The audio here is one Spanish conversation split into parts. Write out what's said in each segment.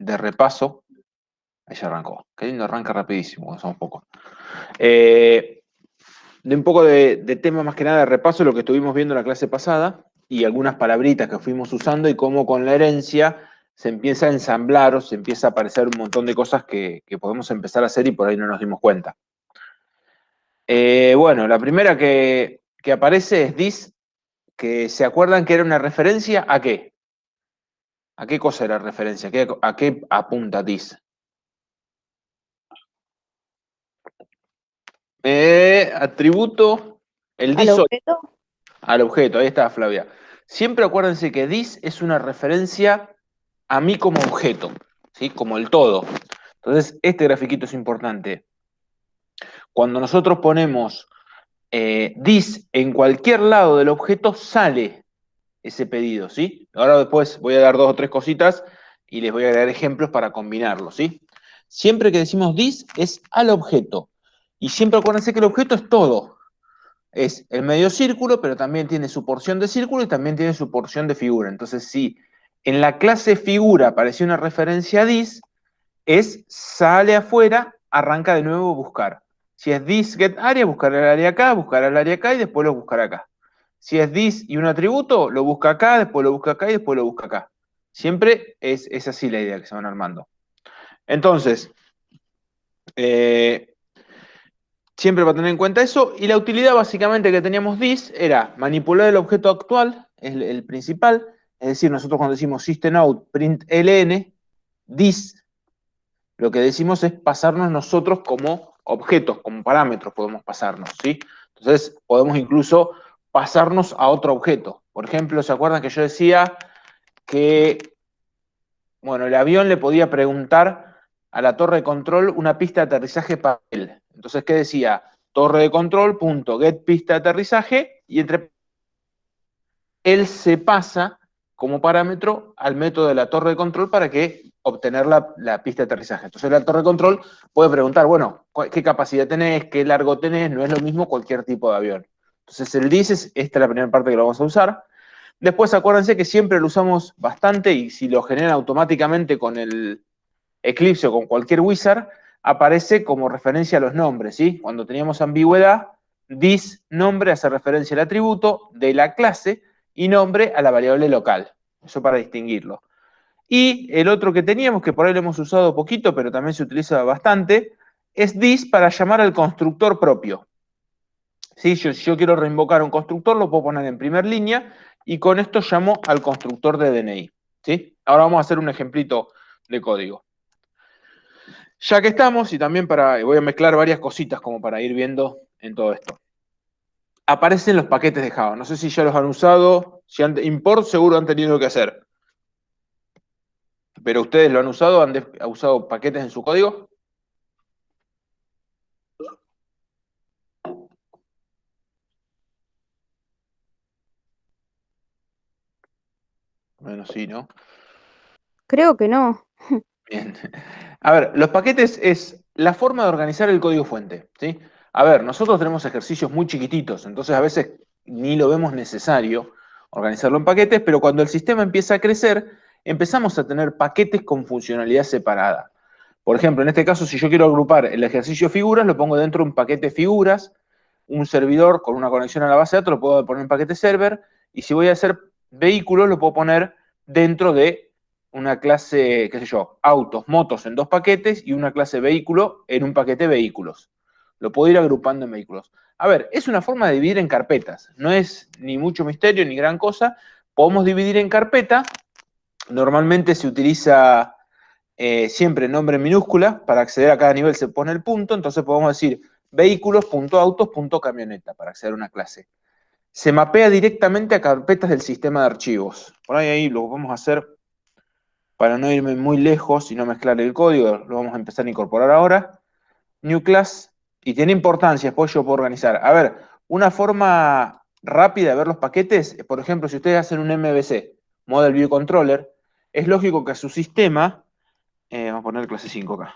de repaso. Ahí ya arrancó. Qué lindo, arranca rapidísimo, somos pocos. De un poco de tema más que nada de repaso, lo que estuvimos viendo en la clase pasada y algunas palabritas que fuimos usando y cómo con la herencia se empieza a ensamblar o se empieza a aparecer un montón de cosas que podemos empezar a hacer y por ahí no nos dimos cuenta. Bueno, la primera que aparece es this, que se acuerdan que era una referencia ¿a qué? ¿A qué cosa era referencia? ¿A qué apunta this? Atributo, el ¿Al this objeto? al objeto, ahí está Flavia. Siempre acuérdense que this es una referencia a mí como objeto, ¿sí? Como el todo. Entonces, este grafiquito es importante. Cuando nosotros ponemos this en cualquier lado del objeto, sale ese pedido, ¿sí? Ahora después voy a dar 2 o 3 cositas y les voy a agregar ejemplos para combinarlo, ¿sí? Siempre que decimos this es al objeto. Y siempre acuérdense que el objeto es todo. Es el medio círculo, pero también tiene su porción de círculo y también tiene su porción de figura. Entonces, si en la clase figura apareció una referencia a this, es sale afuera, arranca de nuevo a buscar. Si es this get area, buscará el área acá, buscará el área acá y después lo buscará acá. Si es this y un atributo, lo busca acá, después lo busca acá y después lo busca acá. Siempre es así la idea que se van armando. Entonces, siempre para tener en cuenta eso. Y la utilidad básicamente que teníamos this era manipular el objeto actual, es el principal. Es decir, nosotros cuando decimos system out print ln, this, lo que decimos es pasarnos nosotros como objetos, como parámetros podemos pasarnos, ¿sí? Entonces podemos incluso pasarnos a otro objeto. Por ejemplo, ¿se acuerdan que yo decía que, bueno, el avión le podía preguntar a la torre de control una pista de aterrizaje para él? Entonces, ¿qué decía? Torre de control, punto, get pista de aterrizaje, y entre él se pasa como parámetro al método de la torre de control para que obtener la pista de aterrizaje. Entonces la torre de control puede preguntar, bueno, ¿qué capacidad tenés? ¿Qué largo tenés? No es lo mismo cualquier tipo de avión. Entonces el this esta es la primera parte que lo vamos a usar. Después acuérdense que siempre lo usamos bastante y si lo generan automáticamente con el Eclipse o con cualquier wizard, aparece como referencia a los nombres, ¿sí? Cuando teníamos ambigüedad, this nombre hace referencia al atributo de la clase y nombre a la variable local. Eso para distinguirlo. Y el otro que teníamos, que por ahí lo hemos usado poquito, pero también se utiliza bastante, es this para llamar al constructor propio. ¿Sí? Si yo quiero reinvocar un constructor, lo puedo poner en primera línea y con esto llamo al constructor de DNI. ¿Sí? Ahora vamos a hacer un ejemplito de código. Ya que estamos, y también voy a mezclar varias cositas como para ir viendo en todo esto. Aparecen los paquetes de Java. No sé si ya los han usado, si import seguro han tenido que hacer. Pero ustedes lo han usado, han usado paquetes en su código. Bueno, sí, ¿no? Creo que no. Bien. A ver, los paquetes es la forma de organizar el código fuente, ¿sí? A ver, nosotros tenemos ejercicios muy chiquititos, entonces a veces ni lo vemos necesario organizarlo en paquetes, pero cuando el sistema empieza a crecer, empezamos a tener paquetes con funcionalidad separada. Por ejemplo, en este caso, si yo quiero agrupar el ejercicio figuras, lo pongo dentro de un paquete figuras, un servidor con una conexión a la base de datos lo puedo poner en paquete server, y si voy a hacer vehículos, lo puedo poner dentro de una clase, qué sé yo, autos, motos en 2 paquetes y una clase vehículo en un paquete vehículos. Lo puedo ir agrupando en vehículos. A ver, es una forma de dividir en carpetas. No es ni mucho misterio ni gran cosa. Podemos dividir en carpeta. Normalmente se utiliza siempre nombre en minúscula. Para acceder a cada nivel se pone el punto. Entonces podemos decir vehículos.autos.camioneta para acceder a una clase. Se mapea directamente a carpetas del sistema de archivos. Por ahí lo vamos a hacer para no irme muy lejos y no mezclar el código, lo vamos a empezar a incorporar ahora. New class, y tiene importancia, después yo puedo organizar. A ver, una forma rápida de ver los paquetes, por ejemplo, si ustedes hacen un MVC, Model View Controller, es lógico que a su sistema, vamos a poner clase 5 acá,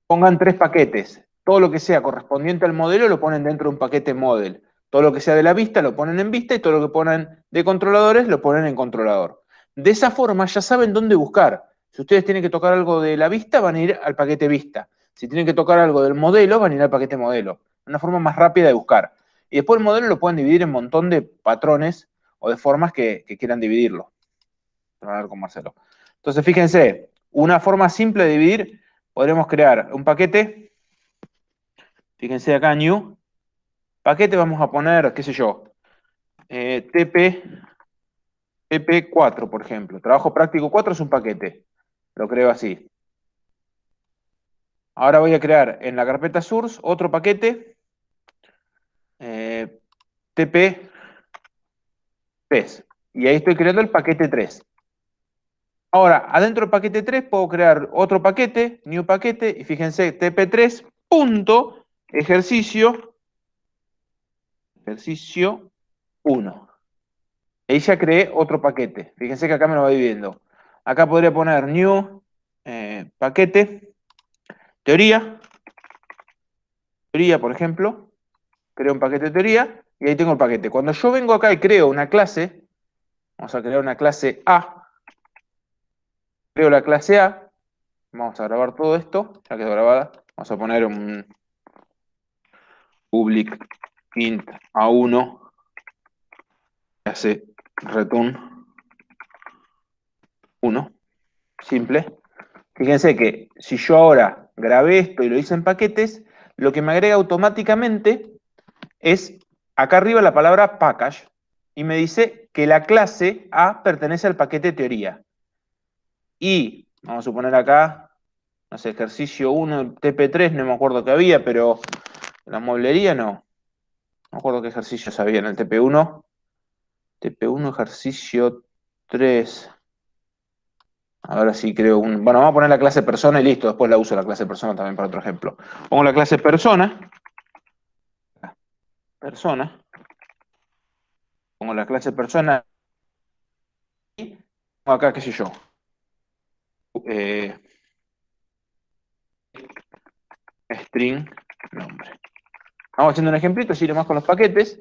pongan 3 paquetes. Todo lo que sea correspondiente al modelo lo ponen dentro de un paquete model. Todo lo que sea de la vista lo ponen en vista y todo lo que ponen de controladores lo ponen en controlador. De esa forma ya saben dónde buscar. Si ustedes tienen que tocar algo de la vista, van a ir al paquete vista. Si tienen que tocar algo del modelo, van a ir al paquete modelo. Una forma más rápida de buscar. Y después el modelo lo pueden dividir en un montón de patrones o de formas que quieran dividirlo. A ver con Marcelo. Entonces, fíjense, una forma simple de dividir, podremos crear un paquete. Fíjense acá, new. Paquete vamos a poner, qué sé yo, TP4, por ejemplo. Trabajo práctico 4 es un paquete. Lo creo así. Ahora voy a crear en la carpeta source otro paquete, TP3. Y ahí estoy creando el paquete 3. Ahora, adentro del paquete 3 puedo crear otro paquete, new paquete, y fíjense, TP3 punto ejercicio 1. Ahí ya creé otro paquete. Fíjense que acá me lo va dividiendo. Acá podría poner new paquete, teoría, por ejemplo. Creo un paquete de teoría y ahí tengo el paquete. Cuando yo vengo acá y creo una clase, vamos a crear una clase A, creo la clase A, vamos a grabar todo esto, ya quedó grabada. Vamos a poner un public int A1 que hace return 1, simple. Fíjense que si yo ahora grabé esto y lo hice en paquetes, lo que me agrega automáticamente es acá arriba la palabra package y me dice que la clase A pertenece al paquete teoría. Y vamos a suponer acá, no sé, ejercicio 1, TP3, no me acuerdo qué había, pero la mueblería no. No me acuerdo qué ejercicios había en el TP1. TP1, ejercicio 3. Ahora sí creo un... Bueno, vamos a poner la clase persona y listo. Después la uso la clase persona también para otro ejemplo. Pongo la clase persona. Persona. Pongo la clase persona y pongo acá, qué sé yo. Eh, string nombre. Vamos haciendo un ejemplito, así nomás con los paquetes.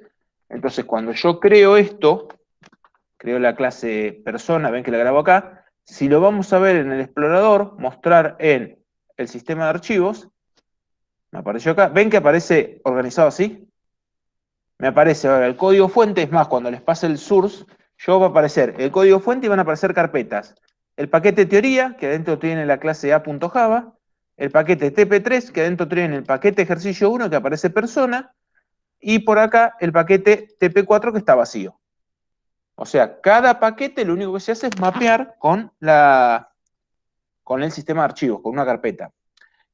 Entonces, cuando yo creo esto, creo la clase persona, ven que la grabo acá. Si lo vamos a ver en el explorador, mostrar en el sistema de archivos, me apareció acá. ¿Ven que aparece organizado así? Me aparece ahora el código fuente, es más, cuando les pase el source, yo va a aparecer el código fuente y van a aparecer carpetas. El paquete teoría, que adentro tiene la clase A.java, el paquete TP3, que adentro tiene el paquete ejercicio 1, que aparece persona, y por acá el paquete TP4, que está vacío. O sea, cada paquete lo único que se hace es mapear con el sistema de archivos, con una carpeta.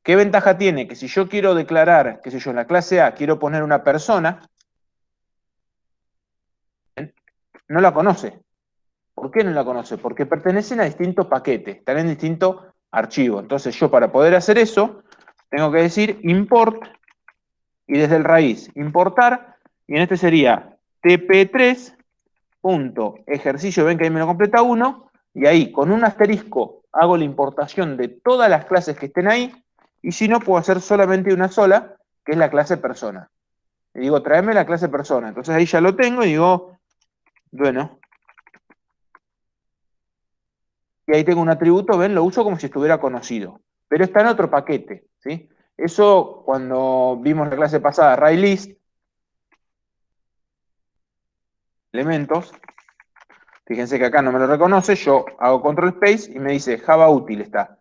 ¿Qué ventaja tiene? Que si yo quiero declarar, qué sé yo, en la clase A quiero poner una persona, no la conoce. ¿Por qué no la conoce? Porque pertenecen a distintos paquetes, están en distintos archivos. Entonces yo para poder hacer eso, tengo que decir import y desde el raíz importar, y en este sería tp3 ejercicio, ven que ahí me lo completa 1, y ahí con un asterisco hago la importación de todas las clases que estén ahí, y si no puedo hacer solamente una sola, que es la clase persona. Y digo, tráeme la clase persona. Entonces ahí ya lo tengo y digo, bueno, y ahí tengo un atributo, ven, lo uso como si estuviera conocido, pero está en otro paquete, ¿sí? Eso cuando vimos la clase pasada, array list, elementos, fíjense que acá no me lo reconoce, yo hago control space y me dice Java útil está.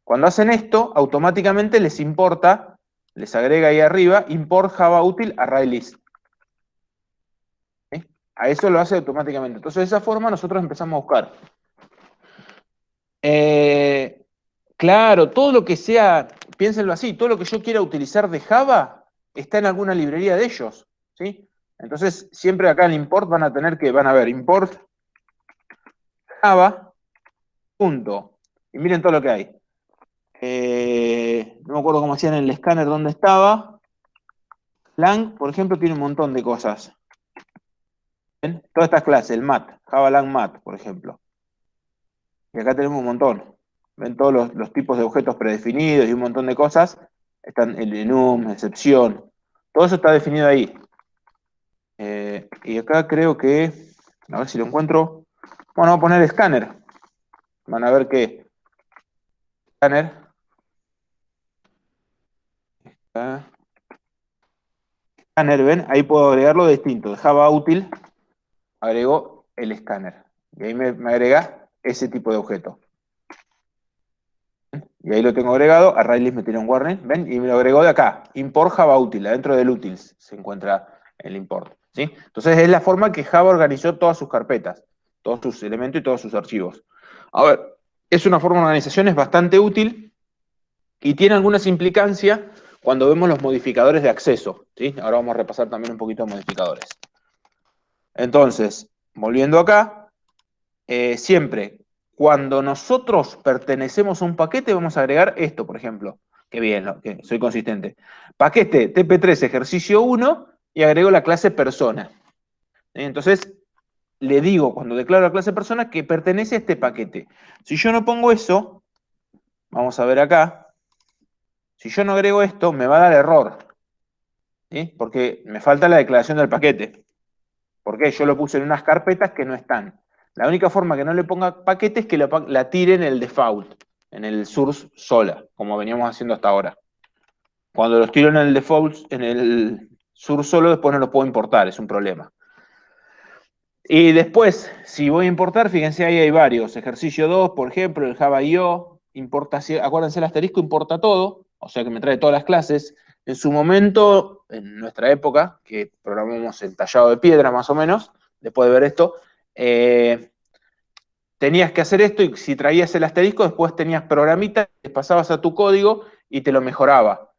Cuando hacen esto, automáticamente les importa, les agrega ahí arriba, import Java útil array list. ¿Sí? A eso lo hace automáticamente. Entonces de esa forma nosotros empezamos a buscar. Claro, todo lo que sea, piénsenlo así, todo lo que yo quiera utilizar de Java está en alguna librería de ellos, ¿sí? Entonces, siempre acá en import van a ver import Java, punto. Y miren todo lo que hay. No me acuerdo cómo hacían en el escáner dónde estaba. Lang, por ejemplo, tiene un montón de cosas. ¿Ven? Todas estas clases, el mat, Java Lang mat, por ejemplo. Y acá tenemos un montón. Ven todos los tipos de objetos predefinidos y un montón de cosas. Están el enum, excepción. Todo eso está definido ahí. Y acá creo que, a ver si lo encuentro. Bueno, voy a poner escáner. Van a ver que escáner. Escáner, ¿ven? Ahí puedo agregarlo distinto. De Java útil, agrego el escáner. Y ahí me agrega ese tipo de objeto. Y ahí lo tengo agregado. ArrayList me tiene un warning, ¿ven? Y me lo agregó de acá. Import Java útil. Adentro del utils se encuentra el import. ¿Sí? Entonces es la forma que Java organizó todas sus carpetas, todos sus elementos y todos sus archivos. A ver, es una forma de organización, es bastante útil y tiene algunas implicancias cuando vemos los modificadores de acceso. ¿Sí? Ahora vamos a repasar también un poquito de modificadores. Entonces, volviendo acá, siempre cuando nosotros pertenecemos a un paquete vamos a agregar esto, por ejemplo. Qué bien, ¿no? Que soy consistente. Paquete TP3 ejercicio 1 y agrego la clase persona. Entonces, le digo cuando declaro la clase persona que pertenece a este paquete. Si yo no pongo eso, vamos a ver acá, si yo no agrego esto, me va a dar error. ¿Sí? Porque me falta la declaración del paquete. ¿Por qué? Yo lo puse en unas carpetas que no están. La única forma que no le ponga paquete es que la tire en el default, en el source sola, como veníamos haciendo hasta ahora. Cuando los tiro en el default, en el source solo, después no los puedo importar, es un problema. Y después, si voy a importar, fíjense, ahí hay varios. Ejercicio 2, por ejemplo, el Java.io, importa, acuérdense, el asterisco importa todo, o sea que me trae todas las clases. En su momento, en nuestra época, que programamos el tallado de piedra más o menos, después de ver esto, tenías que hacer esto y si traías el asterisco, después tenías programitas, les pasabas a tu código y te lo mejoraba.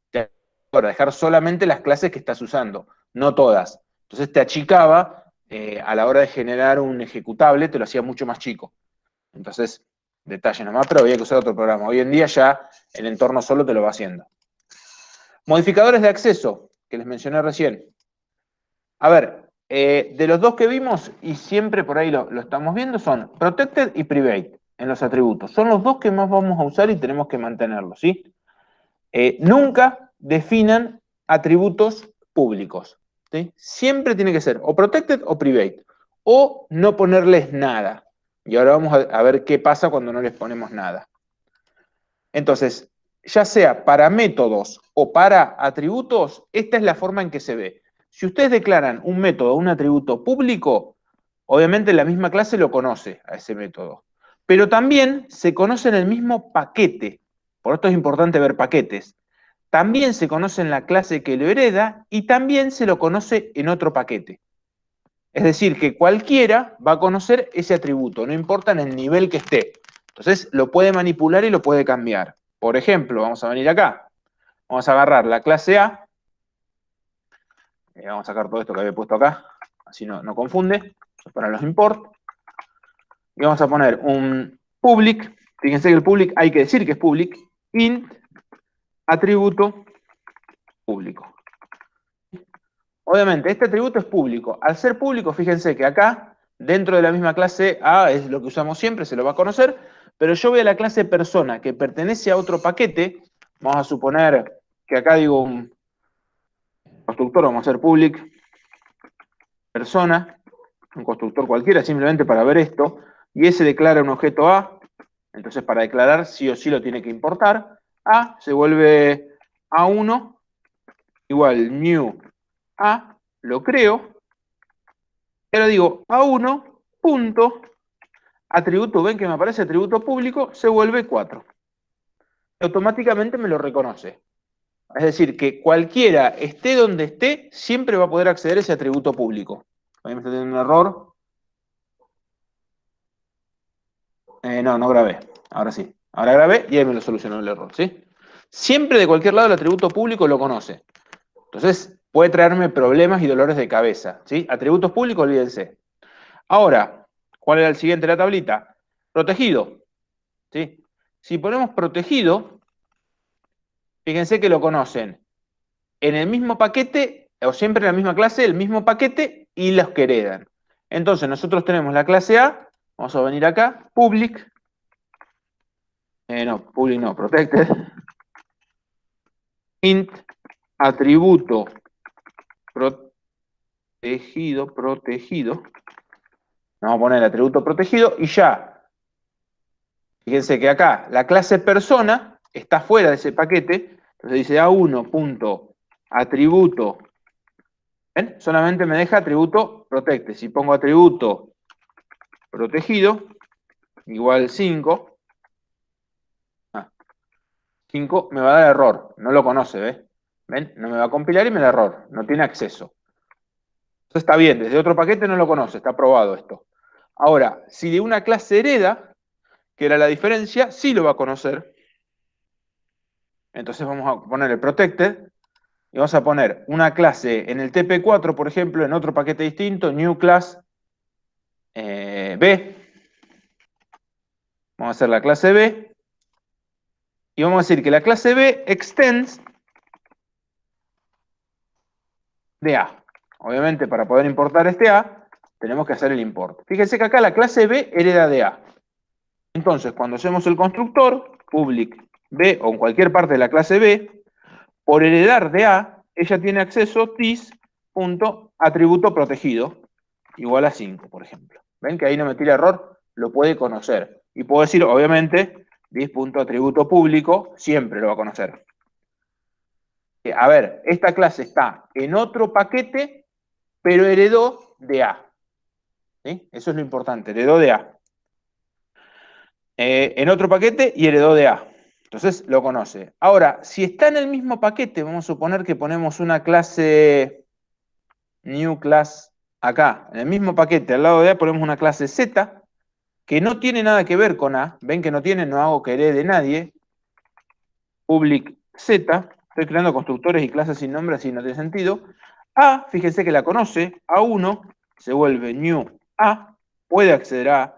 Para dejar solamente las clases que estás usando, no todas. Entonces te achicaba a la hora de generar un ejecutable, te lo hacía mucho más chico. Entonces, detalle nomás, pero había que usar otro programa. Hoy en día ya el entorno solo te lo va haciendo. Modificadores de acceso, que les mencioné recién. A ver, de los dos que vimos, y siempre por ahí lo estamos viendo, son Protected y Private en los atributos. Son los dos que más vamos a usar y tenemos que mantenerlos, ¿sí? Nunca definan atributos públicos, ¿sí? Siempre tiene que ser o Protected o Private, o no ponerles nada. Y ahora vamos a ver qué pasa cuando no les ponemos nada. Entonces, ya sea para métodos o para atributos, esta es la forma en que se ve. Si ustedes declaran un método o un atributo público, obviamente la misma clase lo conoce a ese método. Pero también se conoce en el mismo paquete. Por esto es importante ver paquetes. También se conoce en la clase que lo hereda y también se lo conoce en otro paquete. Es decir, que cualquiera va a conocer ese atributo, no importa en el nivel que esté. Entonces lo puede manipular y lo puede cambiar. Por ejemplo, vamos a venir acá. Vamos a agarrar la clase A. Vamos a sacar todo esto que había puesto acá. Así no confunde. Vamos a poner los import. Y vamos a poner un public. Fíjense que el public hay que decir que es public. Int atributo público. Obviamente, este atributo es público. Al ser público, fíjense que acá, dentro de la misma clase A, es lo que usamos siempre, se lo va a conocer, pero yo voy a la clase persona, que pertenece a otro paquete. Vamos a suponer que acá digo un constructor, vamos a hacer public persona, un constructor cualquiera, simplemente para ver esto, y ese declara un objeto A, entonces para declarar sí o sí lo tiene que importar. A se vuelve A1 igual new A, lo creo, y ahora digo A1 punto atributo, ven que me aparece atributo público, se vuelve 4. Automáticamente me lo reconoce. Es decir, que cualquiera esté donde esté, siempre va a poder acceder a ese atributo público. Ahí me está teniendo un error. No grabé. Ahora sí. Ahora grabé y ahí me lo solucionó el error, ¿sí? Siempre de cualquier lado el atributo público lo conoce. Entonces, puede traerme problemas y dolores de cabeza, ¿sí? Atributos públicos, olvídense. Ahora, ¿cuál era el siguiente de la tablita? Protegido, ¿sí? Si ponemos protegido, fíjense que lo conocen en el mismo paquete, o siempre en la misma clase, el mismo paquete y los que heredan. Entonces, nosotros tenemos la clase A, vamos a venir acá, public, public no, protected, int, atributo, protegido, vamos a poner el atributo protegido y ya, fíjense que acá la clase persona está fuera de ese paquete, entonces dice A1.atributo, ¿ven? Solamente me deja atributo protected. Si pongo atributo protegido, igual 5, 5 me va a dar error, no lo conoce, ¿ves? ¿Ven? No me va a compilar y me da error, no tiene acceso. Entonces está bien, desde otro paquete no lo conoce, está probado esto. Ahora, si de una clase hereda, que era la diferencia, sí lo va a conocer. Entonces vamos a poner el protected y vamos a poner una clase en el TP4, por ejemplo, en otro paquete distinto, new class B. Vamos a hacer la clase B y vamos a decir que la clase B extends de A. Obviamente, para poder importar este A, tenemos que hacer el import. Fíjense que acá la clase B hereda de A. Entonces, cuando hacemos el constructor, public B o en cualquier parte de la clase B, por heredar de A, ella tiene acceso this.atributo protegido, igual a 5, por ejemplo. ¿Ven que ahí no me tira error? Lo puede conocer. Y puedo decir, obviamente, this.atributo público, siempre lo va a conocer. A ver, esta clase está en otro paquete, pero heredó de A. ¿Sí? Eso es lo importante, heredó de A. En otro paquete y heredó de A. Entonces lo conoce. Ahora, si está en el mismo paquete, vamos a suponer que ponemos una clase new class acá, en el mismo paquete, al lado de A ponemos una clase Z, que no tiene nada que ver con A. Ven que no tiene, no hago que herede nadie. Public Z, estoy creando constructores y clases sin nombre, así no tiene sentido. A, fíjense que la conoce, A1 se vuelve new A, puede acceder a A,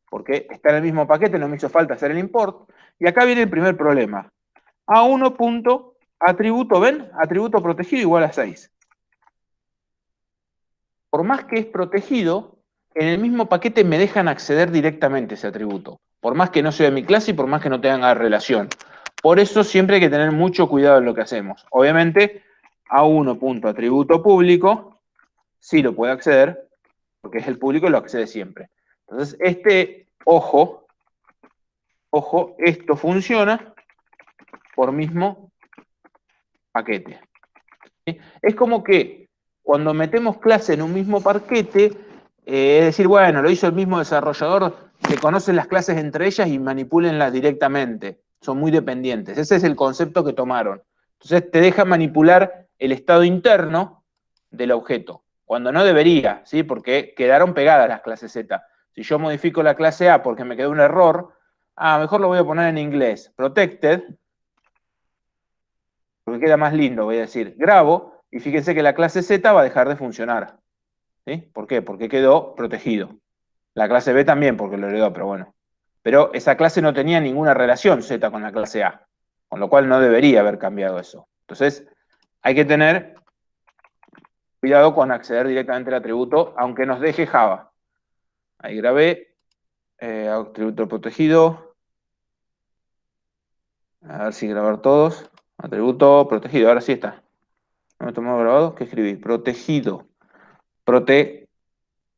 porque está en el mismo paquete, no me hizo falta hacer el import. Y acá viene el primer problema. A1.atributo, ¿ven? Atributo protegido igual a 6. Por más que es protegido, en el mismo paquete me dejan acceder directamente a ese atributo. Por más que no sea de mi clase y por más que no tenga relación. Por eso siempre hay que tener mucho cuidado en lo que hacemos. Obviamente, A1.atributo público sí lo puede acceder, porque es el público y lo accede siempre. Entonces, ojo, esto funciona por mismo paquete. ¿Sí? Es como que cuando metemos clase en un mismo paquete, es decir, bueno, lo hizo el mismo desarrollador, que conocen las clases entre ellas y manipúlenlas directamente. Son muy dependientes. Ese es el concepto que tomaron. Entonces te deja manipular el estado interno del objeto, cuando no debería, ¿sí? Porque quedaron pegadas las clases Z. Si yo modifico la clase A porque me quedó un error, mejor lo voy a poner en inglés. Protected, porque queda más lindo, voy a decir. Grabo, y fíjense que la clase Z va a dejar de funcionar. ¿Sí? ¿Por qué? Porque quedó protegido. La clase B también, porque lo heredó, pero bueno. Pero esa clase no tenía ninguna relación Z con la clase A, con lo cual no debería haber cambiado eso. Entonces, hay que tener cuidado con acceder directamente al atributo, aunque nos deje Java. Ahí grabé, atributo protegido. A ver si grabar todos. Atributo protegido, ahora sí está. ¿No me tomó grabado? ¿Qué escribí? Protegido.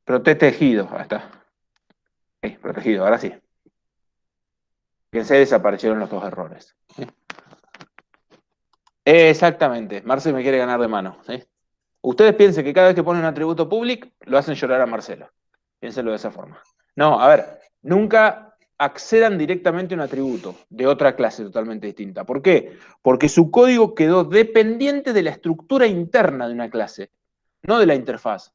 Protegido, ahí está. Protegido, ahora sí. Fíjense, desaparecieron los dos errores. ¿Sí? Exactamente, Marcel me quiere ganar de mano. ¿Sí? Ustedes piensen que cada vez que ponen un atributo public, lo hacen llorar a Marcelo. Piénsenlo de esa forma. No, a ver, nunca accedan directamente a un atributo de otra clase totalmente distinta. ¿Por qué? Porque su código quedó dependiente de la estructura interna de una clase, no de la interfaz.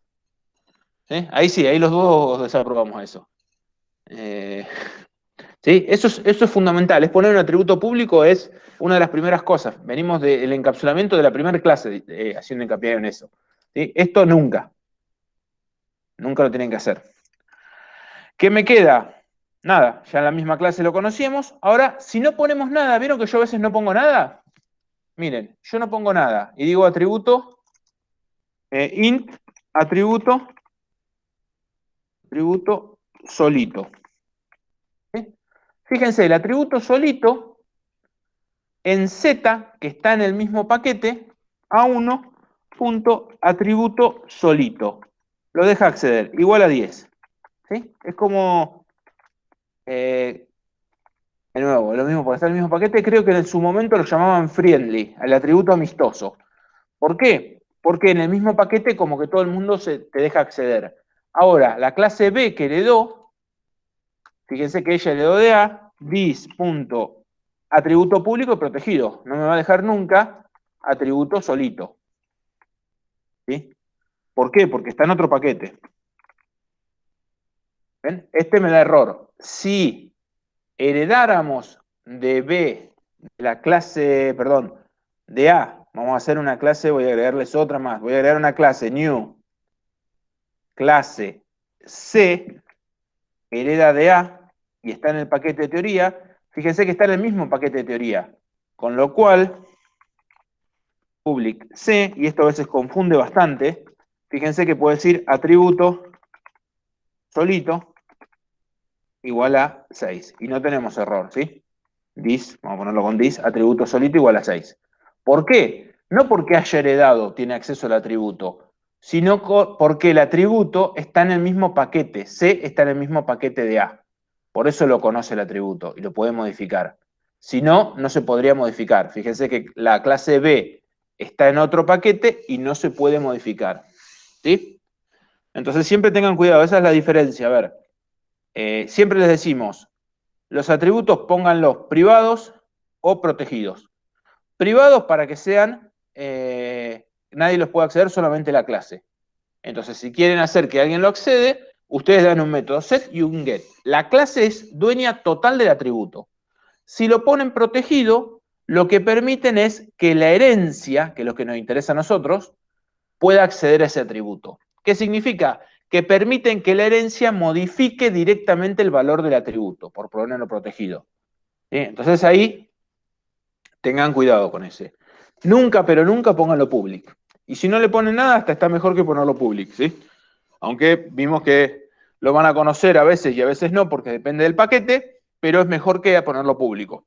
¿Sí? Ahí sí, ahí los dos desaprobamos eso. ¿Sí? Eso es fundamental. Es poner un atributo público, es una de las primeras cosas. Venimos del encapsulamiento de la primera clase, haciendo hincapié en eso. ¿Sí? Esto nunca. Nunca lo tienen que hacer. ¿Qué me queda? Nada, ya en la misma clase lo conocíamos. Ahora, si no ponemos nada, ¿vieron que yo a veces no pongo nada? Miren, yo no pongo nada y digo atributo, int, atributo solito. ¿Sí? Fíjense, el atributo solito en Z, que está en el mismo paquete, A1.atributo solito. Lo deja acceder, igual a 10. ¿Sí? Es como De nuevo, lo mismo, porque está en el mismo paquete, creo que en su momento lo llamaban friendly, el atributo amistoso. ¿Por qué? Porque en el mismo paquete como que todo el mundo te deja acceder. Ahora, la clase B que heredó, fíjense que ella heredó de A, this, punto, atributo público y protegido. No me va a dejar nunca atributo solito. ¿Sí? ¿Por qué? Porque está en otro paquete. ¿Ven? Este me da error. Si heredáramos de B, de la clase, perdón, de A, vamos a hacer una clase, voy a agregarles otra más, voy a agregar una clase new, clase C, hereda de A, y está en el paquete de teoría, fíjense que está en el mismo paquete de teoría, con lo cual, public C, y esto a veces confunde bastante, fíjense que puede decir atributo solito igual a 6, y no tenemos error, ¿sí? This, vamos a ponerlo con this, atributo solito igual a 6. ¿Por qué? No porque haya heredado tiene acceso al atributo, sino porque el atributo está en el mismo paquete, C está en el mismo paquete de A. Por eso lo conoce el atributo y lo puede modificar. Si no, no se podría modificar. Fíjense que la clase B está en otro paquete y no se puede modificar. ¿Sí? Entonces siempre tengan cuidado, esa es la diferencia. A ver, siempre les decimos, los atributos pónganlos privados o protegidos. Privados para que sean, nadie los puede acceder, solamente la clase. Entonces, si quieren hacer que alguien lo accede, ustedes dan un método set y un get. La clase es dueña total del atributo. Si lo ponen protegido, lo que permiten es que la herencia, que es lo que nos interesa a nosotros, pueda acceder a ese atributo. ¿Qué significa? Que permiten que la herencia modifique directamente el valor del atributo, por ponerlo protegido. ¿Sí? Entonces ahí tengan cuidado con ese. Nunca, pero nunca pónganlo public. Y si no le ponen nada, hasta está mejor que ponerlo public, ¿sí? Aunque vimos que lo van a conocer a veces y a veces no, porque depende del paquete, pero es mejor que ponerlo público.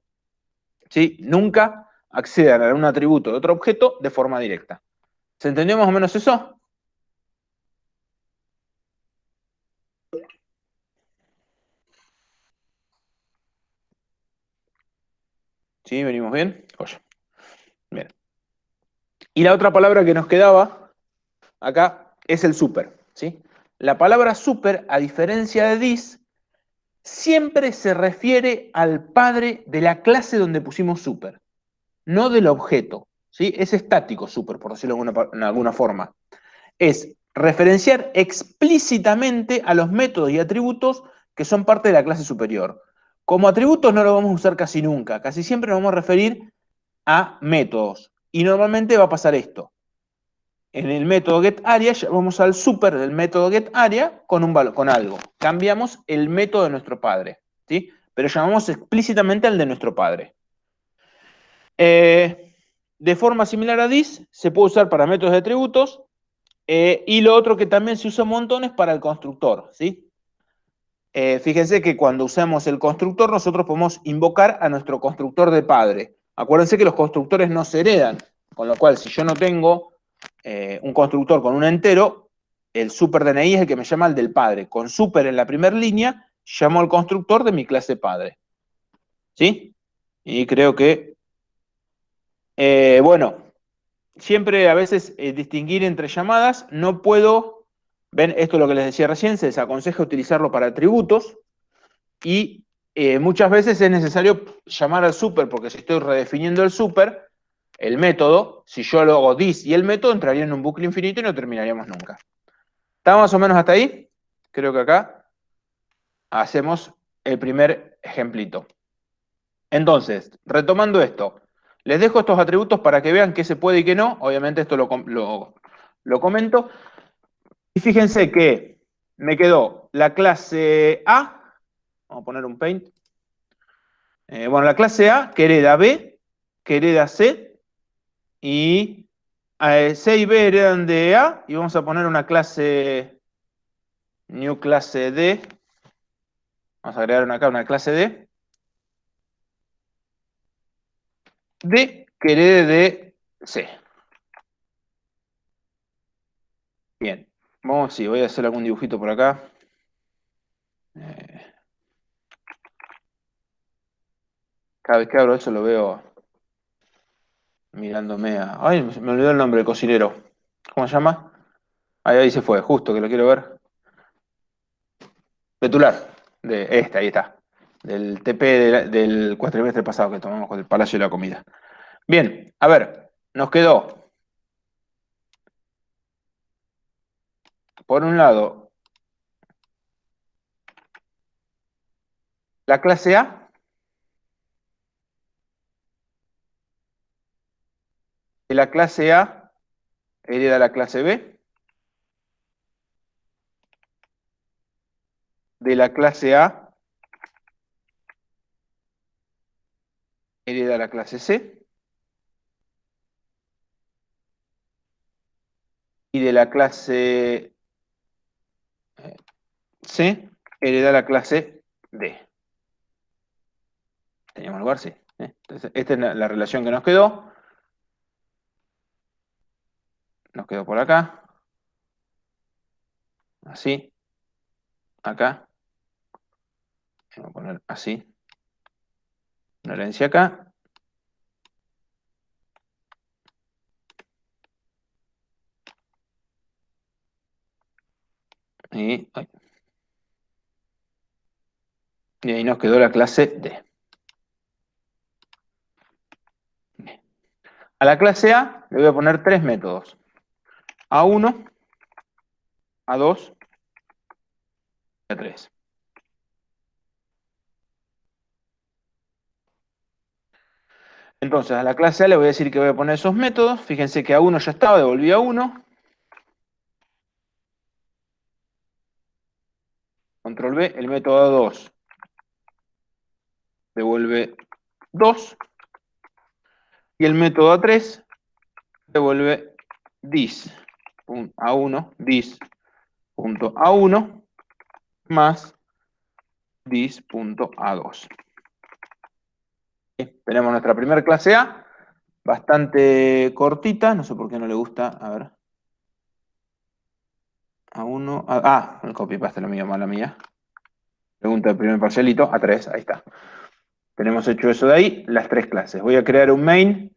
¿Sí? Nunca accedan a un atributo de otro objeto de forma directa. ¿Se entendió más o menos eso? ¿Sí? ¿Venimos bien? Oye, bien. Y la otra palabra que nos quedaba acá es el super, ¿sí? La palabra super, a diferencia de this, siempre se refiere al padre de la clase donde pusimos super, no del objeto, ¿sí? Es estático super, por decirlo en alguna forma. Es referenciar explícitamente a los métodos y atributos que son parte de la clase superior. Como atributos no lo vamos a usar casi nunca, casi siempre nos vamos a referir a métodos. Y normalmente va a pasar esto. En el método getArea llamamos al super del método getArea con un valor, con algo. Cambiamos el método de nuestro padre, ¿sí? Pero llamamos explícitamente al de nuestro padre. De forma similar a this, se puede usar para métodos de atributos, y lo otro que también se usa un montón es para el constructor, ¿sí? Fíjense que cuando usamos el constructor, nosotros podemos invocar a nuestro constructor de padre. Acuérdense que los constructores no se heredan, con lo cual, si yo no tengo un constructor con un entero, el super DNI es el que me llama al del padre. Con super en la primera línea, llamo al constructor de mi clase padre. ¿Sí? Y creo que, bueno, siempre a veces distinguir entre llamadas, no puedo, ven, esto es lo que les decía recién, se desaconseja utilizarlo para atributos y muchas veces es necesario llamar al super, porque si estoy redefiniendo el super, el método, si yo lo hago this y el método, entraría en un bucle infinito y no terminaríamos nunca. ¿Está más o menos hasta ahí? Creo que acá hacemos el primer ejemplito. Entonces, retomando esto, les dejo estos atributos para que vean qué se puede y qué no. Obviamente esto lo comento. Y fíjense que me quedó la clase A, vamos a poner un paint. Bueno, la clase A que hereda B, que hereda C, y C y B heredan de A, y vamos a poner una clase, new clase D, vamos a agregar acá una clase D que herede de C. Bien, vamos, sí, voy a hacer algún dibujito por acá. Eh, Cada vez que abro eso lo veo mirándome a... Ay, me olvidó el nombre del cocinero. ¿Cómo se llama? Ahí se fue, justo que lo quiero ver. Petular, de este, ahí está. Del TP del cuatrimestre pasado que tomamos con el Palacio de la Comida. Bien, a ver, nos quedó, por un lado, la clase A, de la clase A hereda la clase B, de la clase A hereda la clase C, y de la clase C hereda la clase D. ¿Teníamos lugar? Sí. Entonces, esta es la relación que nos quedó. Nos quedó por acá. Así. Acá. Vamos a poner así. Una herencia acá. Y, ay. Y ahí nos quedó la clase D. A la clase A le voy a poner tres métodos. A1, A2 y A3. Entonces, a la clase A le voy a decir que voy a poner esos métodos. Fíjense que A1 ya estaba, devolví a 1. Control B, el método A2 devuelve 2. Y el método A3 devuelve dis. A1, dis.A1 más dis.A2. Tenemos nuestra primera clase A, bastante cortita, no sé por qué no le gusta, a ver. A1, el copy paste lo mío, mala mía. Pregunta del primer parcialito, A3, ahí está. Tenemos hecho eso de ahí, las tres clases. Voy a crear un main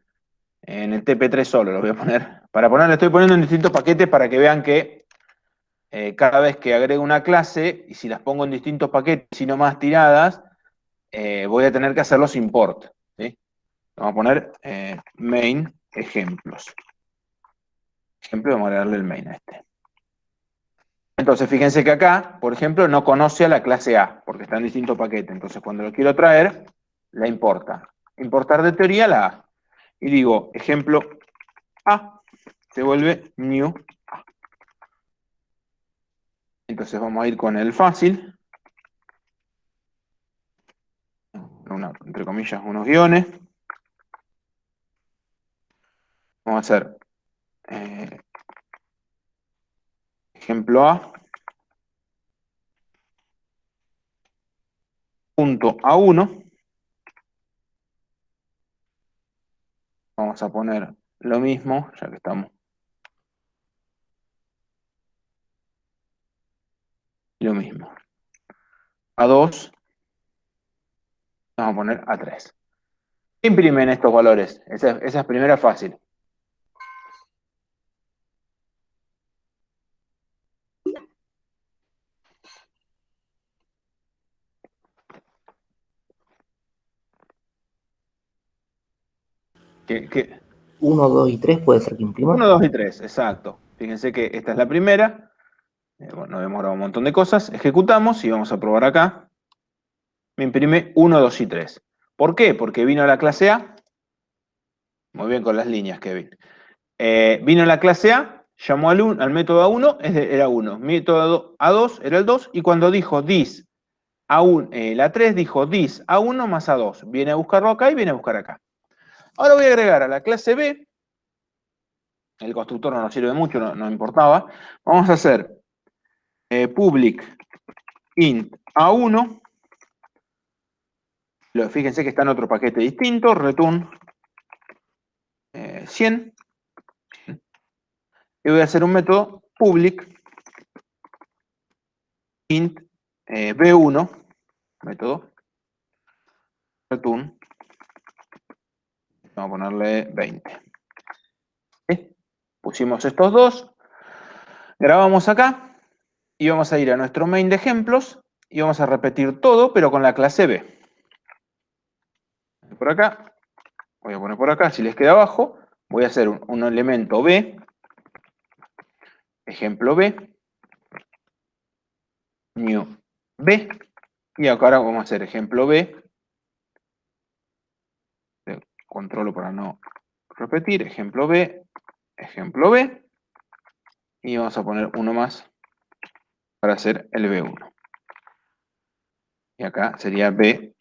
en el TP3 solo, lo voy a poner. Para poner, lo estoy poniendo en distintos paquetes para que vean que cada vez que agrego una clase, y si las pongo en distintos paquetes y no más tiradas, voy a tener que hacer los import. ¿Sí? Vamos a poner main ejemplos. Ejemplo, vamos a agregarle el main a este. Entonces, fíjense que acá, por ejemplo, no conoce a la clase A, porque está en distinto paquete. Entonces, cuando lo quiero traer, la importa. Importar de teoría la A. Y digo, ejemplo A, se vuelve new A. Entonces, vamos a ir con el fácil. Entre comillas, unos guiones. Vamos a hacer ejemplo A, punto A1. Vamos a poner lo mismo, ya que estamos. Lo mismo. A2, vamos a poner A3. Imprimen estos valores. Esa es primera fácil. ¿Qué? 1, 2 y 3 puede ser que imprima. 1, 2 y 3, exacto. Fíjense que esta es la primera. Bueno, demora un montón de cosas. Ejecutamos y vamos a probar acá. Me imprime 1, 2 y 3. ¿Por qué? Porque vino la clase A. Muy bien con las líneas, Kevin. Vino la clase A, llamó al método A1, era 1. Método A2 era el 2. Y cuando dijo dis A1, la 3 dijo dis A1 más A2. Viene a buscarlo acá y viene a buscar acá. Ahora voy a agregar a la clase B. El constructor no nos sirve mucho, no importaba. Vamos a hacer public int A1. Fíjense que está en otro paquete distinto, return 100. Y voy a hacer un método public int B1, método return Vamos a ponerle 20. ¿Sí? Pusimos estos dos. Grabamos acá. Y vamos a ir a nuestro main de ejemplos. Y vamos a repetir todo, pero con la clase B. Por acá. Voy a poner por acá, si les queda abajo. Voy a hacer un elemento B. Ejemplo B. New B. Y acá ahora vamos a hacer ejemplo B. Controlo para no repetir. Ejemplo B. Ejemplo B. Y vamos a poner uno más para hacer el B1. Y acá sería B1.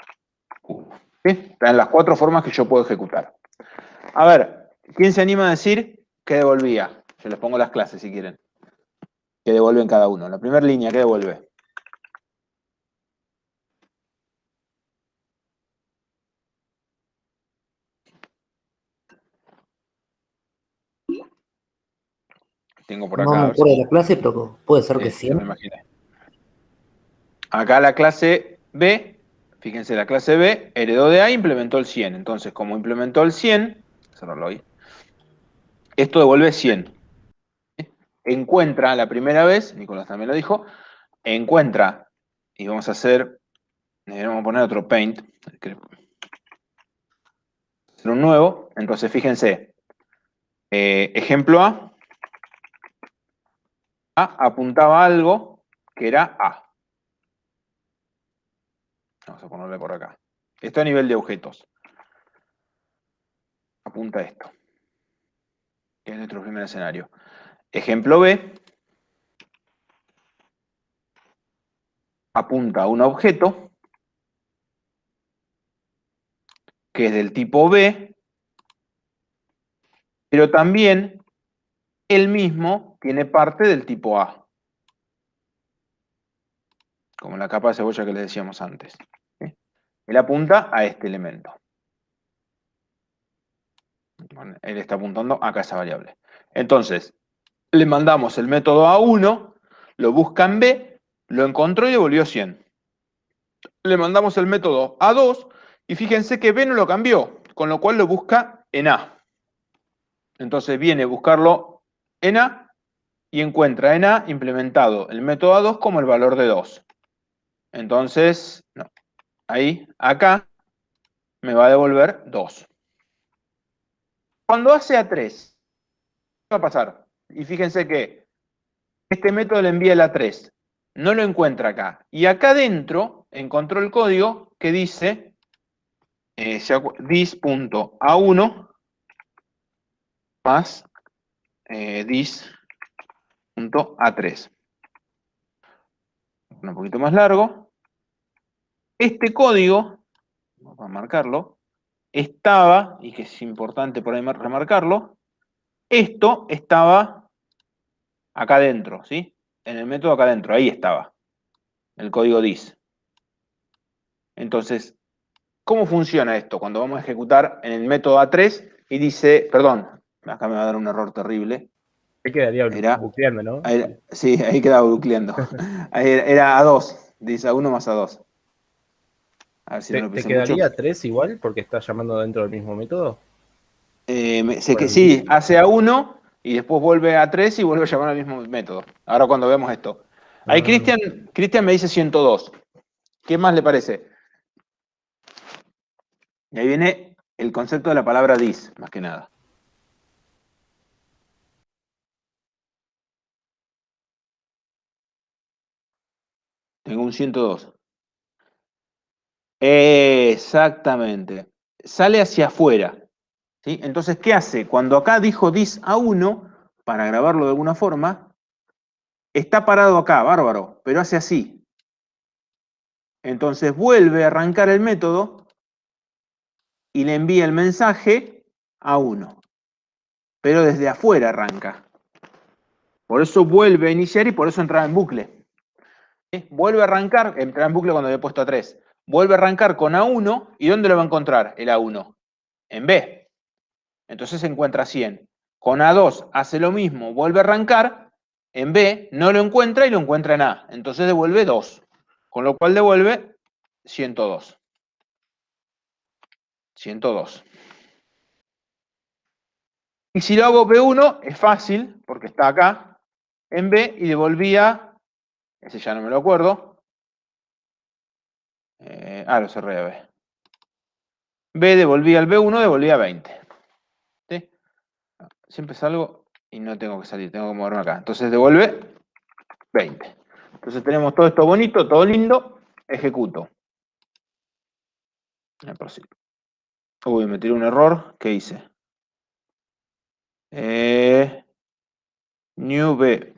¿Sí? Están las 4 formas que yo puedo ejecutar. A ver, ¿quién se anima a decir qué devolvía? Yo les pongo las clases si quieren. ¿Qué devuelven cada uno? La primera línea, ¿qué devuelve? Tengo por No acá, me a ver si... acuerdo de la clase, pero puede ser que Sí, ya me 100. imaginé. Acá la clase B, fíjense, la clase B heredó de A e implementó el 100. Entonces, como implementó el 100, cerrarlo ahí, esto devuelve 100. Encuentra la primera vez, Nicolás también lo dijo, encuentra, y vamos a hacer, vamos a poner otro paint, hacer un nuevo. Entonces, fíjense, ejemplo A apuntaba a algo que era A. Vamos a ponerle por acá. Esto a nivel de objetos. Apunta a esto, que es nuestro primer escenario. Ejemplo B apunta a un objeto que es del tipo B, pero también él mismo tiene parte del tipo A, como la capa de cebolla que les decíamos antes. ¿Sí? Él apunta a este elemento. Bueno, él está apuntando acá a esa variable. Entonces, le mandamos el método A1, lo busca en B, lo encontró y devolvió 100. Le mandamos el método A2 y fíjense que B no lo cambió, con lo cual lo busca en A. Entonces viene a buscarlo en A y encuentra en A implementado el método A2 como el valor de 2. Entonces, no, ahí, acá, me va a devolver 2. Cuando hace A3, ¿qué va a pasar? Y fíjense que este método le envía el A3. No lo encuentra acá. Y acá adentro encontró el código que dice dis.a1 más dis.a3. Un poquito más largo. Este código, vamos a marcarlo, estaba, y que es importante por ahí remarcarlo, esto estaba acá adentro, ¿sí? En el método acá adentro, ahí estaba, el código dis. Entonces, ¿cómo funciona esto cuando vamos a ejecutar en el método A3 y dice, perdón, acá me va a dar un error terrible. Ahí quedaría Era, bucleando, ¿no? sí, ahí quedaba bucleando. Era A2, dice A1 más A2. A ver si no lo ¿Te pensé mucho. quedaría 3 igual porque estás llamando dentro del mismo método? Sé que Bueno, sí, hace A1 y después vuelve a 3 y vuelve a llamar al mismo método. Ahora cuando vemos esto. Ahí Cristian me dice 102. ¿Qué más le parece? Y ahí viene el concepto de la palabra dis, más que nada. Tengo un 102. Exactamente. Sale hacia afuera. ¿Sí? Entonces, ¿qué hace? Cuando acá dijo dis A1, para grabarlo de alguna forma, está parado acá, bárbaro, pero hace así. Entonces vuelve a arrancar el método y le envía el mensaje a 1. Pero desde afuera arranca. Por eso vuelve a iniciar y por eso entraba en bucle. ¿Sí? Vuelve a arrancar, entraba en bucle cuando había puesto a 3. Vuelve a arrancar con A1 y ¿dónde lo va a encontrar el A1? En B. Entonces se encuentra 100. Con A2 hace lo mismo, vuelve a arrancar, en B no lo encuentra y lo encuentra en A. Entonces devuelve 2. Con lo cual devuelve 102. 102. Y si lo hago B1, es fácil, porque está acá, en B, y devolvía, ese ya no me lo acuerdo, lo cerré a B. B devolvía el B1, devolvía 20. ¿Sí? Siempre salgo y no tengo que salir, tengo que moverme acá. Entonces devuelve 20. Entonces tenemos todo esto bonito, todo lindo, ejecuto. Uy, me tiré un error, ¿qué hice? New B.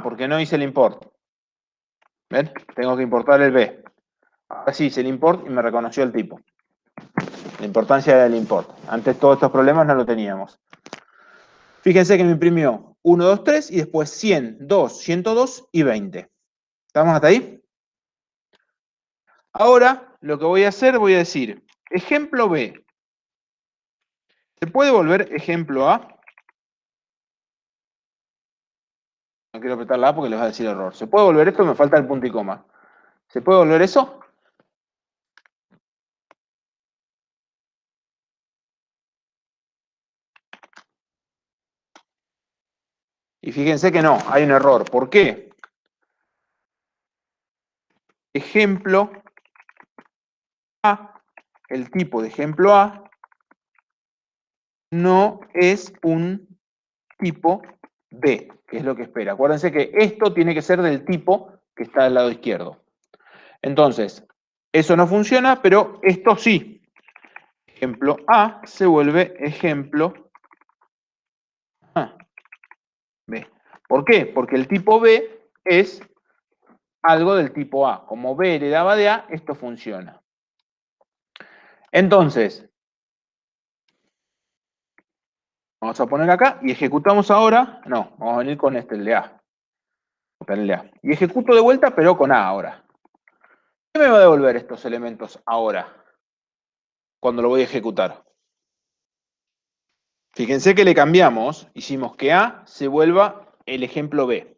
Porque no hice el import. ¿Ven? Tengo que importar el B. Ahora sí hice el import y me reconoció el tipo. La importancia del import. Antes todos estos problemas no lo teníamos. Fíjense que me imprimió 1, 2, 3 y después 100, 2, 102 y 20. ¿Estamos hasta ahí? Ahora lo que voy a hacer, voy a decir, ejemplo B. ¿Se puede volver ejemplo A? No quiero apretar la A porque les va a decir error. ¿Se puede volver esto? Me falta el punto y coma. ¿Se puede volver eso? Y fíjense que no, hay un error. ¿Por qué? Ejemplo A, el tipo de ejemplo A, no es un tipo B, que es lo que espera. Acuérdense que esto tiene que ser del tipo que está del lado izquierdo. Entonces, eso no funciona, pero esto sí. Ejemplo A se vuelve ejemplo B. ¿Por qué? Porque el tipo B es algo del tipo A. Como B heredaba de A, esto funciona. Entonces, vamos a poner acá y ejecutamos ahora. No, vamos a venir con este, el de A. Con el de A. Y ejecuto de vuelta, pero con A ahora. ¿Qué me va a devolver estos elementos ahora? Cuando lo voy a ejecutar. Fíjense que le cambiamos, hicimos que A se vuelva el ejemplo B.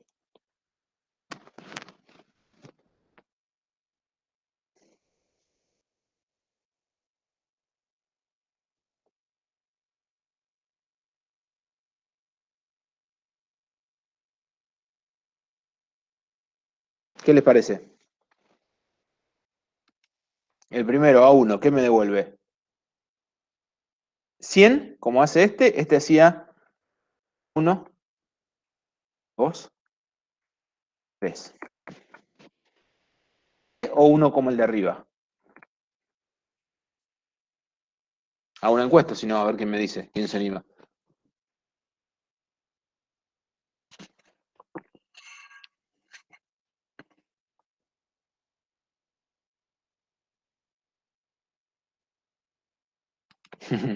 ¿Qué les parece? El primero, A1, ¿qué me devuelve? 100, como hace este hacía 1, 2, 3. O 1 como el de arriba. A una encuesta, si no, a ver quién me dice, quién se anima.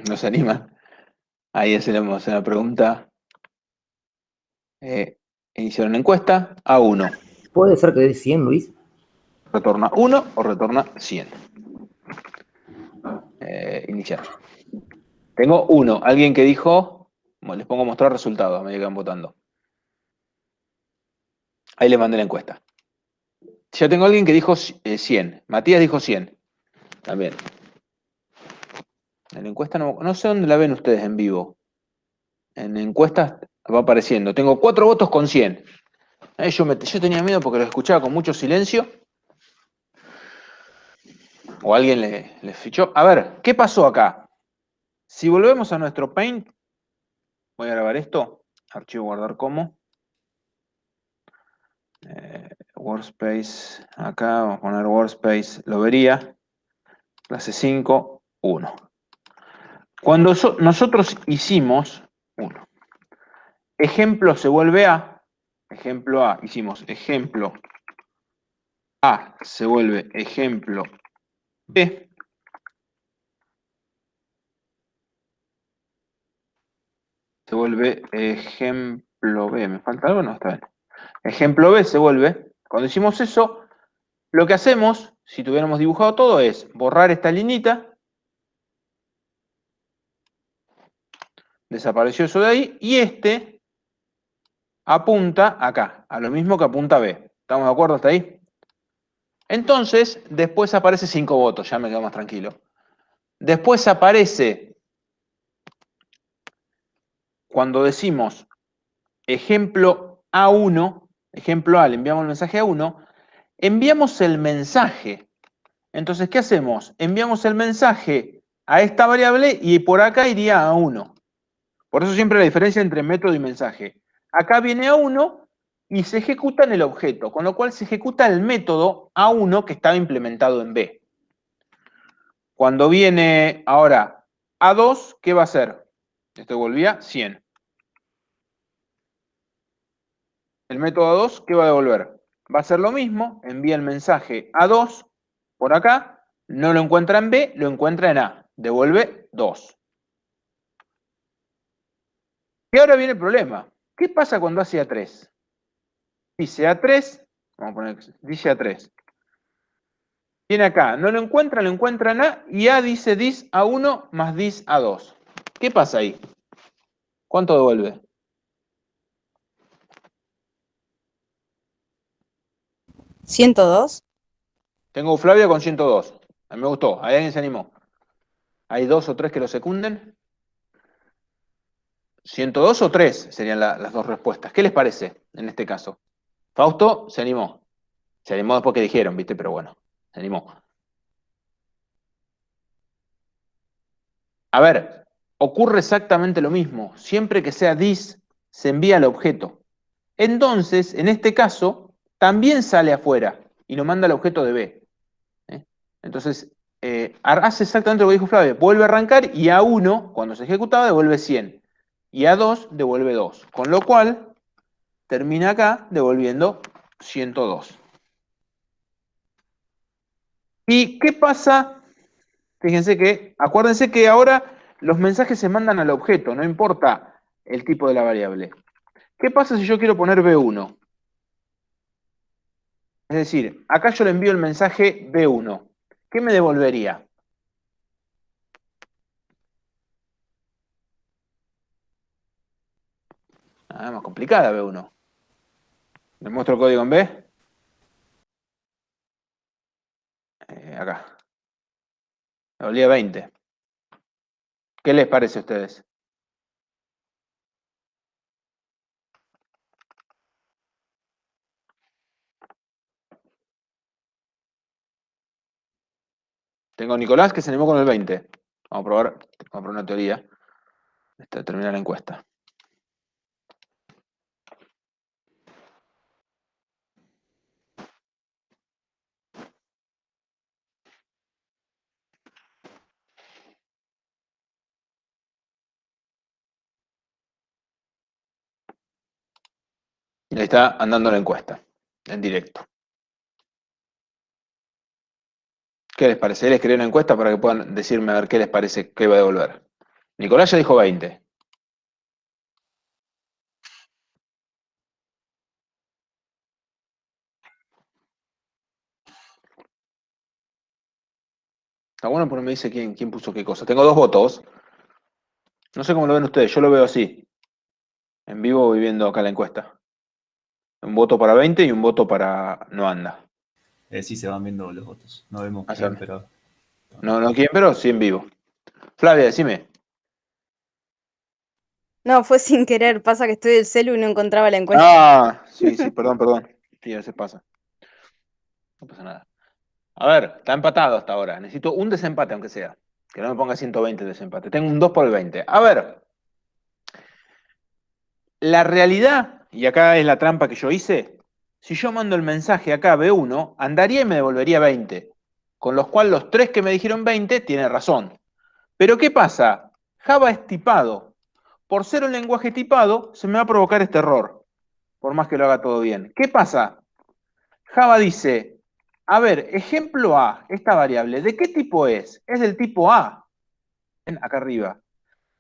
¿Nos anima? Ahí hacemos una pregunta. Iniciar una encuesta. A1. ¿Puede ser que dé 100, Luis? ¿Retorna 1 o retorna 100? Iniciar. Tengo 1. Alguien que dijo... Bueno, les pongo a mostrar resultados a medida que van votando. Ahí le mandé la encuesta. Ya tengo alguien que dijo 100. Matías dijo 100. También. En la encuesta no sé dónde la ven ustedes en vivo. En encuestas va apareciendo. Tengo 4 votos con 100. Yo tenía miedo porque lo escuchaba con mucho silencio. O alguien le fichó. A ver, ¿qué pasó acá? Si volvemos a nuestro Paint, voy a grabar esto. Archivo guardar como. Workspace. Acá vamos a poner Workspace. Lo vería. Clase 5, 1. Cuando nosotros hicimos 1. Ejemplo se vuelve A. Ejemplo A. Hicimos ejemplo A se vuelve ejemplo B. Se vuelve ejemplo B. ¿Me falta algo? No, está bien. Ejemplo B se vuelve. Cuando hicimos eso, lo que hacemos, si tuviéramos dibujado todo, es borrar esta linita. Desapareció eso de ahí. Y este apunta acá, a lo mismo que apunta B. ¿Estamos de acuerdo hasta ahí? Entonces, después aparece 5 votos, ya me quedo más tranquilo. Después aparece cuando decimos ejemplo A1, ejemplo A, le enviamos el mensaje a A1, enviamos el mensaje. Entonces, ¿qué hacemos? Enviamos el mensaje a esta variable y por acá iría a 1. Por eso siempre la diferencia entre método y mensaje. Acá viene A1 y se ejecuta en el objeto, con lo cual se ejecuta el método A1 que estaba implementado en B. Cuando viene ahora A2, ¿qué va a hacer? Esto devolvía 100. El método A2, ¿qué va a devolver? Va a hacer lo mismo, envía el mensaje A2 por acá, no lo encuentra en B, lo encuentra en A, devuelve 2. Y ahora viene el problema. ¿Qué pasa cuando hace A3? Dice A3, vamos a poner, dice A3. Viene acá, no lo encuentra en A, y A dice dis A1 más dis A2. ¿Qué pasa ahí? ¿Cuánto devuelve? 102. Tengo Flavia con 102. A mí me gustó, ahí alguien se animó. ¿Hay 2 o 3 que lo secunden? 102 o 3 serían las dos respuestas. ¿Qué les parece en este caso? Fausto se animó. Se animó después que dijeron, ¿viste? Pero bueno, se animó. A ver, ocurre exactamente lo mismo. Siempre que sea dis, se envía al objeto. Entonces, en este caso, también sale afuera y lo manda al objeto de B. Entonces, hace exactamente lo que dijo Flavio. Vuelve a arrancar y A1, cuando se ejecutaba, devuelve 100. Y A2 devuelve 2. Con lo cual, termina acá devolviendo 102. ¿Y qué pasa? Fíjense que, acuérdense que ahora los mensajes se mandan al objeto, no importa el tipo de la variable. ¿Qué pasa si yo quiero poner B1? Es decir, acá yo le envío el mensaje B1. ¿Qué me devolvería? Ah, más complicada B1. ¿Le muestro el código en B? Acá. Me valía 20. ¿Qué les parece a ustedes? Tengo a Nicolás que se animó con el 20. Vamos a probar una teoría. Termina la encuesta. Y ahí está andando la encuesta, en directo. ¿Qué les parece? Les creé una encuesta para que puedan decirme a ver qué les parece que va a devolver. Nicolás ya dijo 20. Está bueno porque me dice quién puso qué cosa. Tengo 2 votos. No sé cómo lo ven ustedes, yo lo veo así. En vivo voy viendo acá la encuesta. Un voto para 20 y un voto para no anda. Sí, se van viendo los votos. No vemos Hacer. quién, pero... No quién, pero sí en vivo. Flavia, decime. No, fue sin querer. Pasa que estoy del celu y no encontraba la encuesta. Ah, sí, perdón. Sí, a veces pasa. No pasa nada. A ver, está empatado hasta ahora. Necesito un desempate, aunque sea. Que no me ponga 120 de desempate. Tengo un 2 por el 20. A ver. La realidad, y acá es la trampa que yo hice, si yo mando el mensaje acá B1, andaría y me devolvería 20. Con los cuales los 3 que me dijeron 20 tienen razón. Pero ¿qué pasa? Java es tipado. Por ser un lenguaje tipado, se me va a provocar este error. Por más que lo haga todo bien. ¿Qué pasa? Java dice, a ver, ejemplo A, esta variable, ¿de qué tipo es? Es del tipo A. Ven acá arriba.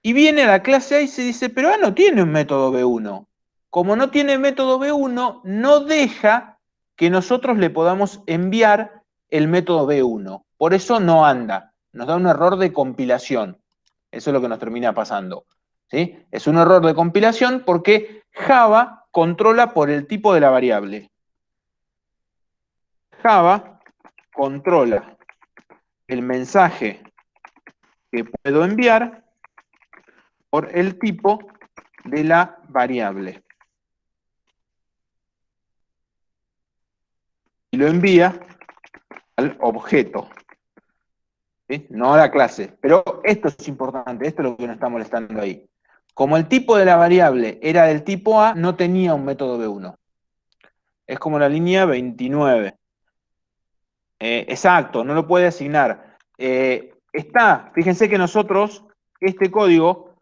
Y viene a la clase A y se dice, pero A no tiene un método B1. Como no tiene método B1, no deja que nosotros le podamos enviar el método B1. Por eso no anda. Nos da un error de compilación. Eso es lo que nos termina pasando. ¿Sí? Es un error de compilación porque Java controla por el tipo de la variable. Java controla el mensaje que puedo enviar por el tipo de la variable. Y lo envía al objeto, ¿sí? No a la clase. Pero esto es importante, esto es lo que nos está molestando ahí. Como el tipo de la variable era del tipo A, no tenía un método B1. Es como la línea 29. Exacto, no lo puede asignar. Fíjense que nosotros, este código,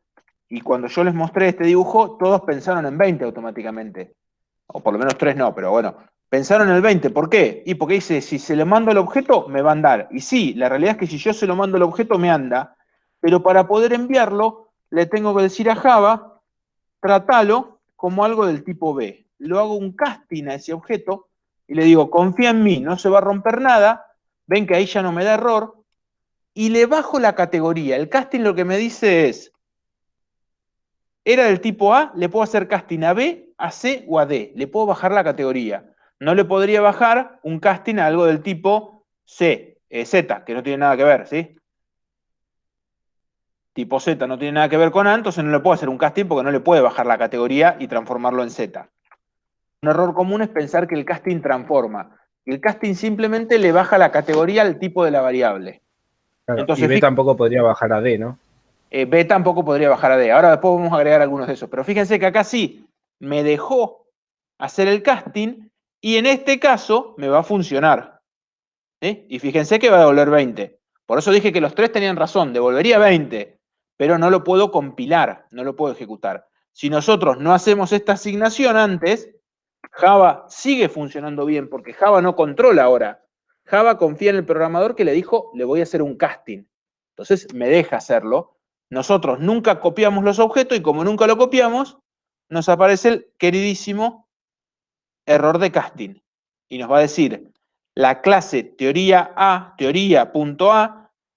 y cuando yo les mostré este dibujo, todos pensaron en 20 automáticamente. O por lo menos 3 no, pero bueno. Pensaron en el 20, ¿por qué? Y porque dice, si se le mando el objeto, me va a andar. Y sí, la realidad es que si yo se lo mando el objeto, me anda. Pero para poder enviarlo, le tengo que decir a Java, tratalo como algo del tipo B. Lo hago un casting a ese objeto y le digo, confía en mí, no se va a romper nada. Ven que ahí ya no me da error. Y le bajo la categoría. El casting lo que me dice es, era del tipo A, le puedo hacer casting a B, a C o a D. Le puedo bajar la categoría. No le podría bajar un casting a algo del tipo C, Z, que no tiene nada que ver, ¿sí? Tipo Z no tiene nada que ver con A, entonces no le puedo hacer un casting porque no le puede bajar la categoría y transformarlo en Z. Un error común es pensar que el casting transforma. El casting simplemente le baja la categoría al tipo de la variable. Claro, Entonces, y B tampoco podría bajar a D, ¿no? B tampoco podría bajar a D. Ahora después vamos a agregar algunos de esos. Pero fíjense que acá sí me dejó hacer el casting y en este caso me va a funcionar. ¿Sí? Y fíjense que va a devolver 20. Por eso dije que los tres tenían razón, devolvería 20, pero no lo puedo compilar, no lo puedo ejecutar. Si nosotros no hacemos esta asignación antes, Java sigue funcionando bien, porque Java no controla ahora. Java confía en el programador que le dijo, le voy a hacer un casting. Entonces me deja hacerlo. Nosotros nunca copiamos los objetos y como nunca lo copiamos, nos aparece el queridísimo error de casting. Y nos va a decir, la clase teoría.a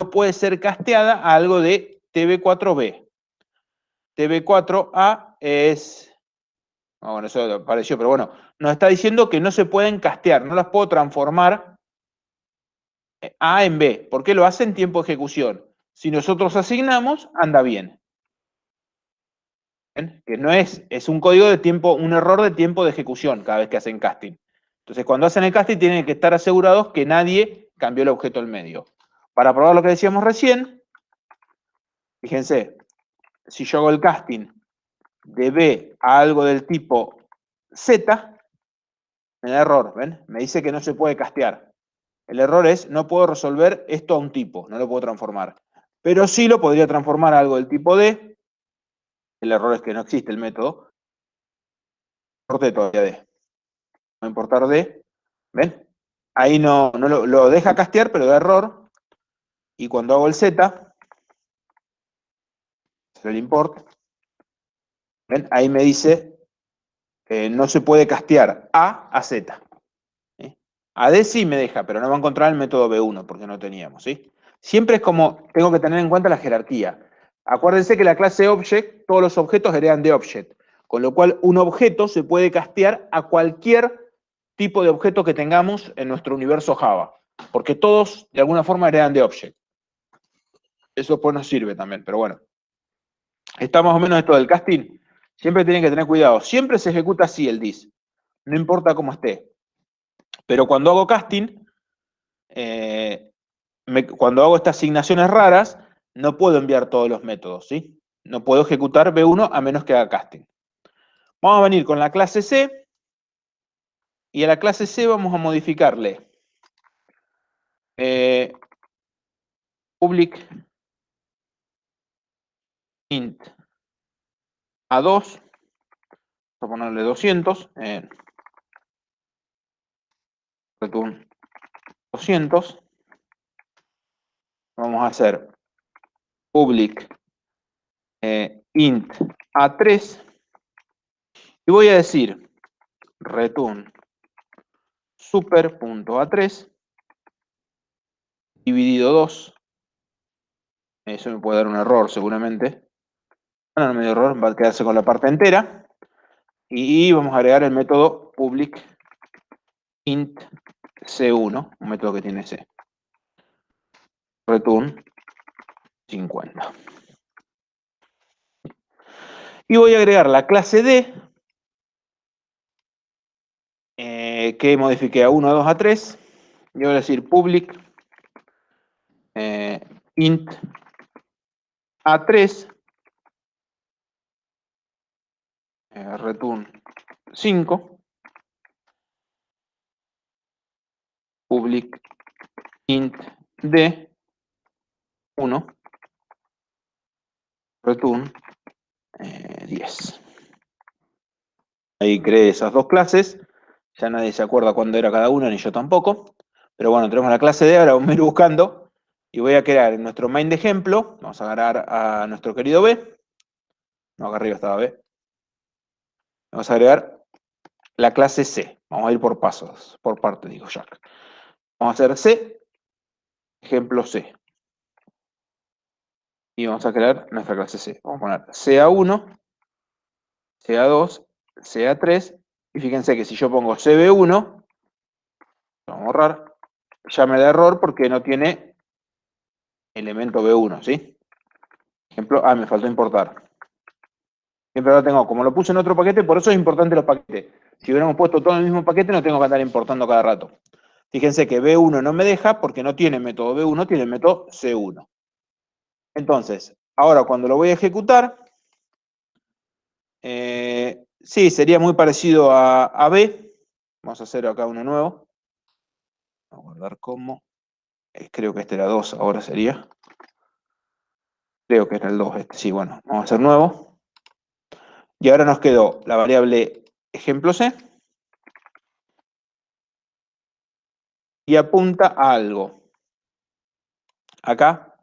no puede ser casteada a algo de tb4b. tb4a es... Bueno, eso apareció, pero bueno, nos está diciendo que no se pueden castear, no las puedo transformar A en B. ¿Por qué lo hace en tiempo de ejecución? Si nosotros asignamos, anda bien. ¿Ven? Que no es un código de tiempo, un error de tiempo de ejecución cada vez que hacen casting. Entonces, cuando hacen el casting, tienen que estar asegurados que nadie cambió el objeto al medio. Para probar lo que decíamos recién, fíjense, si yo hago el casting de B a algo del tipo Z, me da error, ¿ven? Me dice que no se puede castear. El error es, no puedo resolver esto a un tipo, no lo puedo transformar. Pero sí lo podría transformar a algo del tipo D. El error es que no existe el método. Importe todavía D. Va a importar D. ¿Ven? Ahí no lo deja castear, pero da error. Y cuando hago el Z, hacer el import, ¿ven? Ahí me dice, no se puede castear A a Z. ¿Sí? A D sí me deja, pero no va a encontrar el método B1, porque no teníamos, ¿sí? Siempre es como, tengo que tener en cuenta la jerarquía. Acuérdense que la clase object, todos los objetos heredan de object, con lo cual un objeto se puede castear a cualquier tipo de objeto que tengamos en nuestro universo Java, porque todos de alguna forma heredan de object. Eso pues nos sirve también, pero bueno. Está más o menos esto del casting. Siempre tienen que tener cuidado. Siempre se ejecuta así el dis, no importa cómo esté. Pero cuando hago casting, cuando hago estas asignaciones raras, no puedo enviar todos los métodos, ¿sí? No puedo ejecutar B1 a menos que haga casting. Vamos a venir con la clase C, y a la clase C vamos a modificarle public int a2, vamos a ponerle 200, return 200, vamos a hacer public int a3, y voy a decir return super.a3 dividido 2. Eso me puede dar un error seguramente. No me dio error, va a quedarse con la parte entera. Y vamos a agregar el método public int c1, un método que tiene c. Return 50. Y voy a agregar la clase D, que modifiqué a 1, a 2, a 3. Y voy a decir public int A3 return 5 public int D 1 return 10. Ahí creé esas dos clases. Ya nadie se acuerda cuándo era cada una, ni yo tampoco. Pero bueno, tenemos la clase D, ahora vamos a ir buscando. Y voy a crear en nuestro main de ejemplo. Vamos a agarrar a nuestro querido B. No, acá arriba estaba B. Vamos a agregar la clase C. Vamos a ir por pasos, por partes, dijo Jack. Vamos a hacer C, ejemplo C. Y vamos a crear nuestra clase C. Vamos a poner CA1, CA2, CA3. Y fíjense que si yo pongo CB1, vamos a borrar, ya me da error porque no tiene elemento B1, ¿sí? Ejemplo, me faltó importar. Siempre lo tengo, como lo puse en otro paquete, por eso es importante los paquetes. Si hubiéramos puesto todo en el mismo paquete, no tengo que andar importando cada rato. Fíjense que B1 no me deja porque no tiene método B1, tiene el método C1. Entonces, ahora cuando lo voy a ejecutar, sí, sería muy parecido a B. Vamos a hacer acá uno nuevo. Vamos a guardar como. Creo que este era 2, ahora sería. Creo que era el 2 este. Sí, bueno, vamos a hacer nuevo. Y ahora nos quedó la variable ejemplo C. Y apunta a algo. Acá.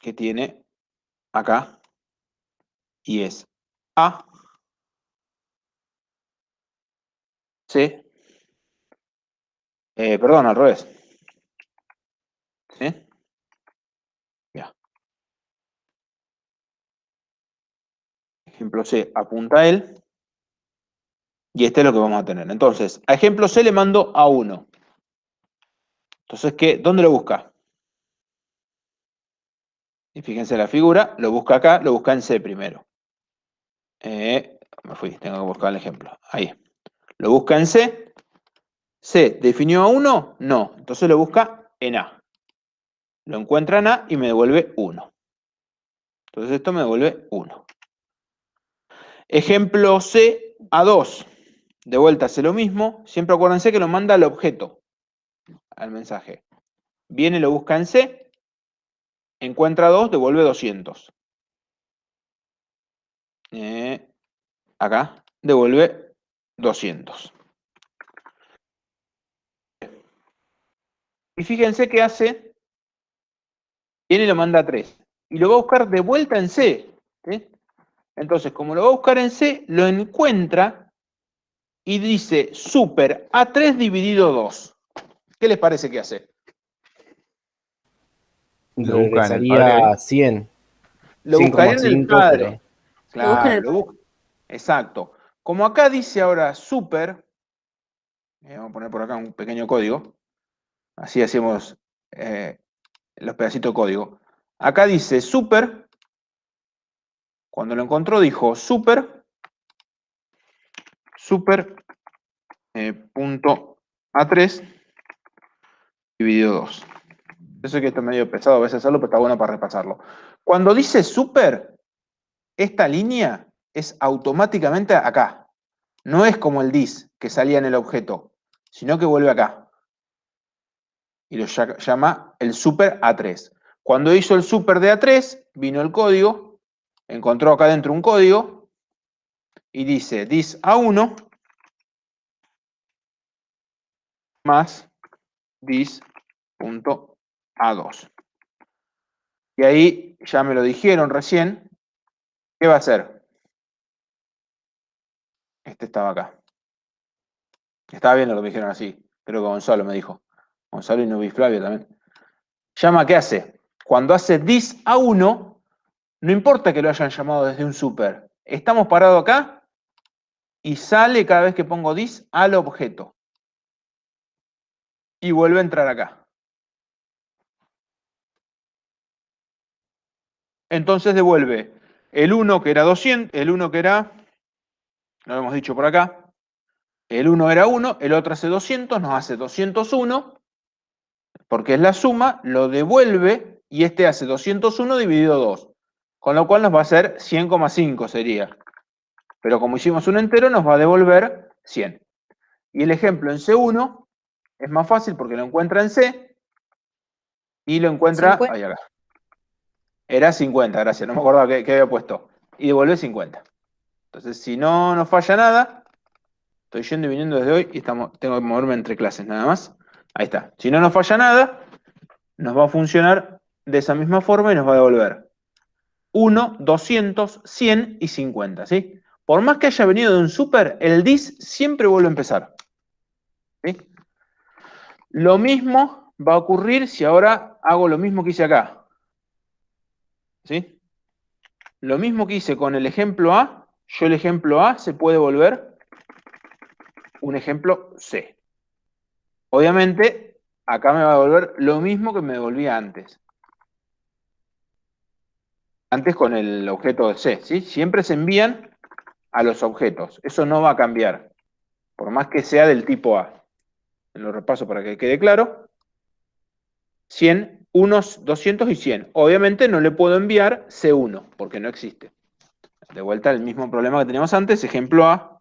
Que tiene acá. Y es A. C. Perdón, al revés. ¿Sí? Ya. Ejemplo C apunta a él. Y este es lo que vamos a tener. Entonces, a ejemplo C le mando a 1. Entonces, ¿dónde lo busca? Y fíjense la figura, lo busca acá, lo busca en C primero. Me fui, tengo que buscar el ejemplo. Ahí. Lo busca en C. ¿C definió a 1? No. Entonces lo busca en A. Lo encuentra en A y me devuelve 1. Entonces esto me devuelve 1. Ejemplo C a 2. De vuelta hace lo mismo. Siempre acuérdense que lo manda al objeto, al mensaje. Viene, lo busca en C. Encuentra 2, devuelve 200. Acá, devuelve 200. Y fíjense que hace, viene y lo manda a 3. Y lo va a buscar de vuelta en C. ¿Sí? Entonces, como lo va a buscar en C, lo encuentra y dice super A3 dividido 2. ¿Qué les parece que hace? Lo busca en el padre Regresaría ahí. a 100. Lo buscaría en el 100,5, padre. Lo busca en Claro, el lo busca. Exacto. Como acá dice ahora super, vamos a poner por acá un pequeño código. Así hacemos los pedacitos de código. Acá dice super. Cuando lo encontró dijo super punto A3 dividido 2. Yo sé que esto es medio pesado a veces hacerlo, pero está bueno para repasarlo. Cuando dice super, esta línea es automáticamente acá. No es como el dis que salía en el objeto, sino que vuelve acá. Y lo llama el super A3. Cuando hizo el super de A3, vino el código, encontró acá dentro un código y dice dis A1 más dis.A2. Y ahí ya me lo dijeron recién. ¿Qué va a hacer? Este estaba acá. Estaba bien lo que me dijeron así. Creo que Gonzalo me dijo. Gonzalo y no vi Flavio también. Llama, ¿qué hace? Cuando hace dis A1, no importa que lo hayan llamado desde un super. Estamos parados acá y sale cada vez que pongo dis al objeto. Y vuelve a entrar acá. entonces devuelve el 1 que era 200, el 1 que era, lo hemos dicho por acá, el 1 era 1, el otro hace 200, nos hace 201, porque es la suma, lo devuelve y este hace 201 dividido 2, con lo cual nos va a hacer 100,5 sería. Pero como hicimos un entero, nos va a devolver 100. Y el ejemplo en C1 es más fácil porque lo encuentra en C y lo encuentra... 50. Ahí acá. Era 50, gracias, no me acordaba qué había puesto. Y devuelve 50. Entonces, si no nos falla nada, estoy yendo y viniendo desde hoy y tengo que moverme entre clases nada más. Ahí está. Si no nos falla nada, nos va a funcionar de esa misma forma y nos va a devolver 1, 200, 100 y 50, ¿sí? Por más que haya venido de un super, el dis siempre vuelve a empezar. ¿Sí? Lo mismo va a ocurrir si ahora hago lo mismo que hice acá. ¿Sí? Lo mismo que hice con el ejemplo A, yo el ejemplo A se puede volver un ejemplo C. Obviamente, acá me va a devolver lo mismo que me devolvía antes. Antes con el objeto de C, ¿sí? Siempre se envían a los objetos. Eso no va a cambiar, por más que sea del tipo A. Lo repaso para que quede claro. 100, unos 200 y 100. Obviamente no le puedo enviar C1, porque no existe. De vuelta el mismo problema que teníamos antes, ejemplo A.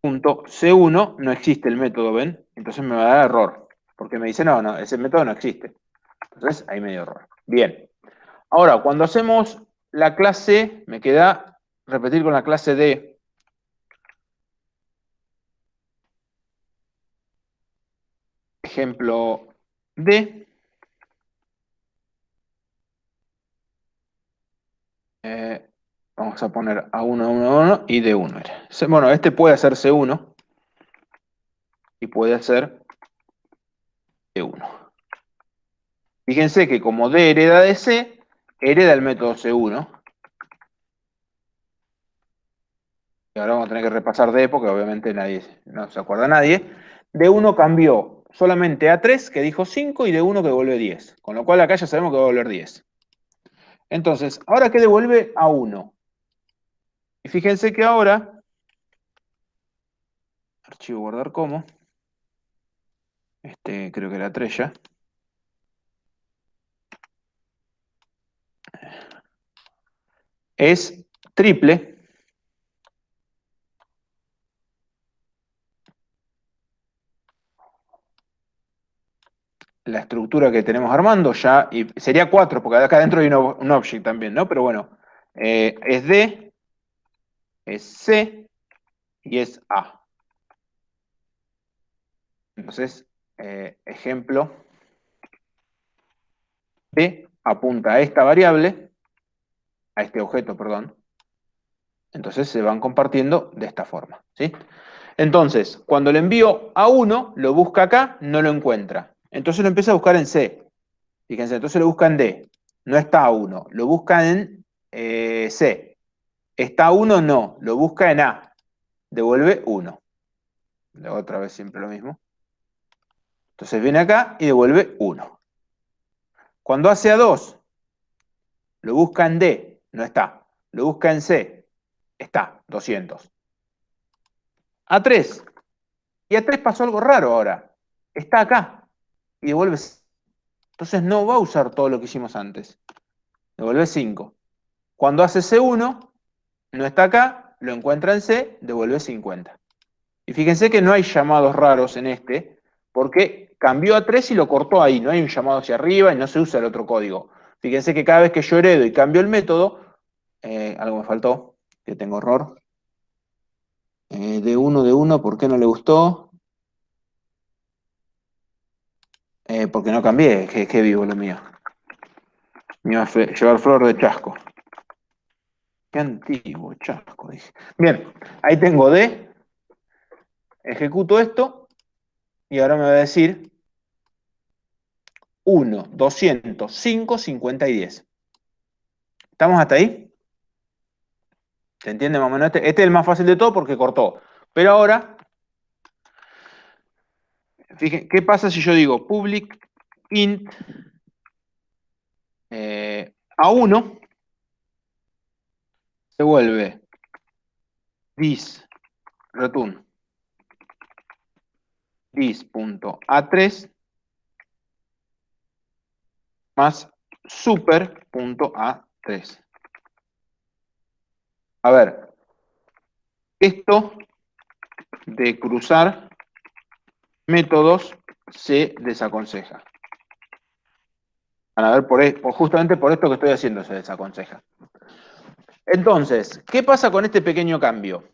Punto C1, no existe el método, ¿ven? Entonces me va a dar error, porque me dice, no, ese método no existe. Entonces ahí me dio error. Bien. Ahora, cuando hacemos la clase, me queda repetir con la clase D. Ejemplo D. Vamos a poner A1, A1, A1 y D1 era. Bueno, este puede hacer C1 y puede hacer D1. Fíjense que como D hereda de C, hereda el método C1. Y ahora vamos a tener que repasar D porque obviamente no se acuerda nadie. D1 cambió solamente a 3 que dijo 5 y D1 que devuelve 10. Con lo cual acá ya sabemos que va a devolver 10. Entonces, ¿ahora qué devuelve a 1? Y fíjense que ahora, archivo guardar como, creo que era 3 ya. Es triple. La estructura que tenemos armando ya, y sería 4, porque acá adentro hay un object también, ¿no? Pero bueno, es D, es C y es A. Entonces, ejemplo, D apunta a esta variable, a este objeto, perdón. Entonces se van compartiendo de esta forma, ¿sí? Entonces, cuando le envío a 1, lo busca acá, no lo encuentra. Entonces lo empieza a buscar en C. Fíjense, entonces lo busca en D. No está a 1, lo busca en C. ¿Está a 1? No, lo busca en A. Devuelve 1. Otra vez siempre lo mismo. Entonces viene acá y devuelve 1. Cuando hace a 2, lo busca en D, no está. Lo busca en C, está, 200. A 3. Y a 3 pasó algo raro ahora. Está acá y devuelve 5. Entonces no va a usar todo lo que hicimos antes. Devuelve 5. Cuando hace C1, no está acá, lo encuentra en C, devuelve 50. Y fíjense que no hay llamados raros en porque cambió a 3 y lo cortó ahí. No hay un llamado hacia arriba y no se usa el otro código. Fíjense que cada vez que yo heredo y cambio el método, algo me faltó, que tengo error. D1, ¿por qué no le gustó? Porque no cambié, que vivo lo mío. Me iba a llevar flor de chasco. Qué antiguo, chasco, dije. Bien, ahí tengo D. Ejecuto esto y ahora me va a decir 1, 200, 5, 50 y 10. ¿Estamos hasta ahí? ¿Se entiende más o menos? Este es el más fácil de todo porque cortó. Pero ahora, fíjense, ¿qué pasa si yo digo public int A1 se vuelve dis return dis.a3 más super.a3. A ver, esto de cruzar métodos se desaconseja. Van a ver, justamente por esto que estoy haciendo se desaconseja. Entonces, ¿qué pasa con este pequeño cambio?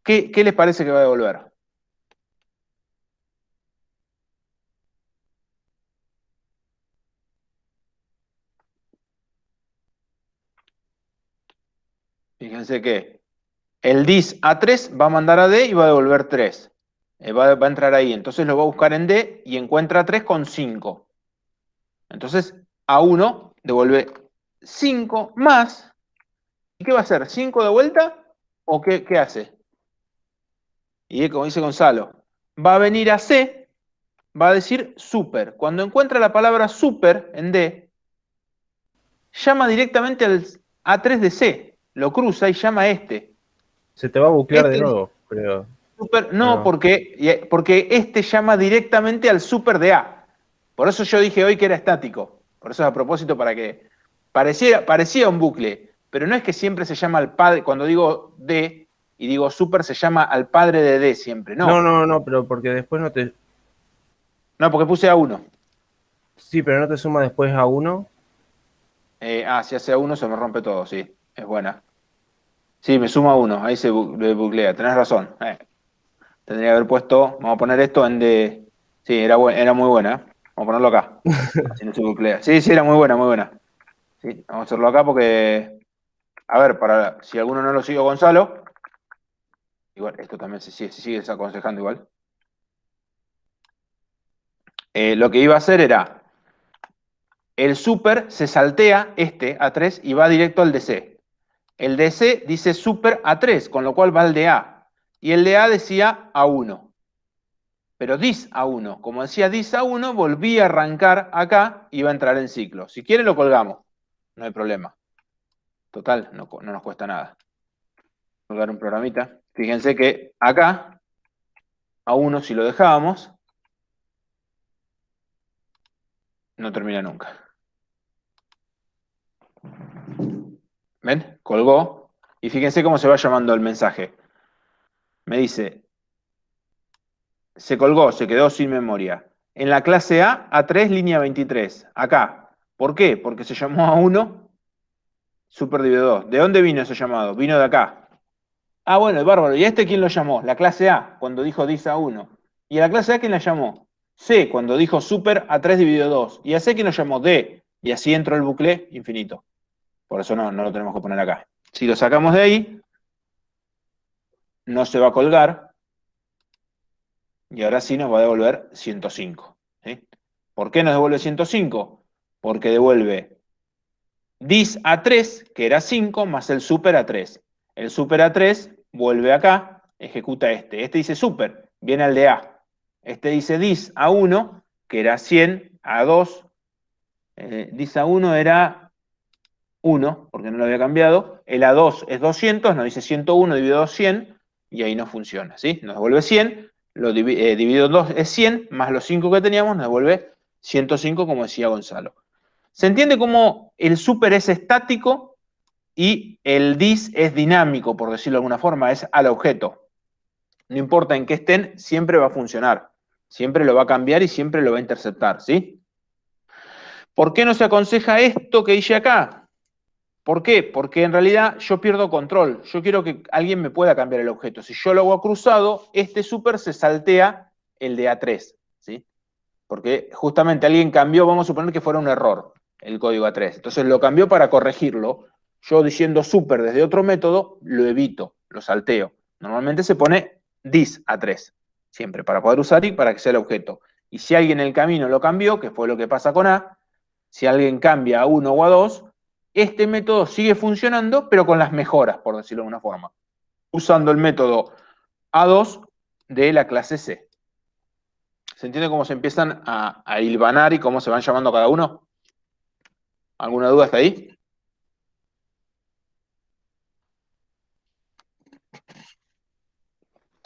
¿Qué les parece que va a devolver? Fíjense que el dis A3 va a mandar a D y va a devolver 3. Va a entrar ahí. Entonces lo va a buscar en D y encuentra 3 con 5. Entonces A1 devuelve 5 más. ¿Y qué va a hacer? ¿5 de vuelta? ¿O qué hace? Y como dice Gonzalo, va a venir a C, va a decir super. Cuando encuentra la palabra super en D, llama directamente al A3 de C. Lo cruza y llama a este. Se te va a buclear de Este- nuevo, creo. Super, no, No. porque este llama directamente al super de A. Por eso yo dije hoy que era estático. Por eso es a propósito para que parecía un bucle, pero no es que siempre se llama al padre, cuando digo D y digo super se llama al padre de D siempre, no. No, pero porque después no te... No, porque puse A1. Sí, pero no te suma después a 1. Si hace A1 se me rompe todo, sí, es buena. Sí, me suma 1, ahí se buclea, tenés razón. Tendría que haber puesto, vamos a poner esto en D. Sí, era muy buena. Vamos a ponerlo acá. Así no se buclea. Sí, era muy buena, muy buena. Sí, vamos a hacerlo acá porque, a ver, si alguno no lo sigue Gonzalo, igual, esto también se sigue desaconsejando igual. Lo que iba a hacer era, el super se saltea este A3 y va directo al DC. El DC dice super A3, con lo cual va al de A. Y el de A decía A1. Pero dis A1, como decía dis A1, volvía a arrancar acá y va a entrar en ciclo. Si quieren lo colgamos, no hay problema. Total, no nos cuesta nada. Colgar un programita. Fíjense que acá, A1 si lo dejábamos, no termina nunca. ¿Ven? Colgó. Y fíjense cómo se va llamando el mensaje. Me dice, se colgó, se quedó sin memoria. En la clase A, A3, línea 23. Acá. ¿Por qué? Porque se llamó A1, super dividido 2. ¿De dónde vino ese llamado? Vino de acá. Ah, bueno, bárbaro. ¿Y a este quién lo llamó? La clase A, cuando dijo dis A1. ¿Y a la clase A quién la llamó? C, cuando dijo super A3 dividido 2. ¿Y a C quién lo llamó? D. Y así entró el bucle infinito. Por eso no lo tenemos que poner acá. Si lo sacamos de ahí, no se va a colgar. Y ahora sí nos va a devolver 105. ¿Sí? ¿Por qué nos devuelve 105? Porque devuelve dis A3, que era 5, más el super A3. El super A3 vuelve acá, ejecuta este. Este dice super, viene al de A. Este dice dis A1, que era 100, A2. Dis A1 era 1, porque no lo había cambiado. El A2 es 200, nos dice 101 dividido 100, y ahí no funciona, ¿sí? Nos devuelve 100, dividido 2 es 100, más los 5 que teníamos, nos devuelve 105, como decía Gonzalo. ¿Se entiende cómo el super es estático y el dis es dinámico, por decirlo de alguna forma, es al objeto? No importa en qué estén, siempre va a funcionar. Siempre lo va a cambiar y siempre lo va a interceptar, ¿sí? ¿Por qué no se aconseja esto que hice acá? ¿Por qué? Porque en realidad yo pierdo control. Yo quiero que alguien me pueda cambiar el objeto. Si yo lo hago cruzado, este super se saltea el de A3, ¿sí? Porque justamente alguien cambió, vamos a suponer que fuera un error el código A3. Entonces lo cambió para corregirlo. Yo diciendo super desde otro método, lo evito, lo salteo. Normalmente se pone dis A3, siempre, para poder usar y para que sea el objeto. Y si alguien en el camino lo cambió, que fue lo que pasa con A, si alguien cambia a 1 o a 2, este método sigue funcionando, pero con las mejoras, por decirlo de alguna forma. Usando el método A2 de la clase C. ¿Se entiende cómo se empiezan a hilvanar y cómo se van llamando cada uno? ¿Alguna duda hasta ahí?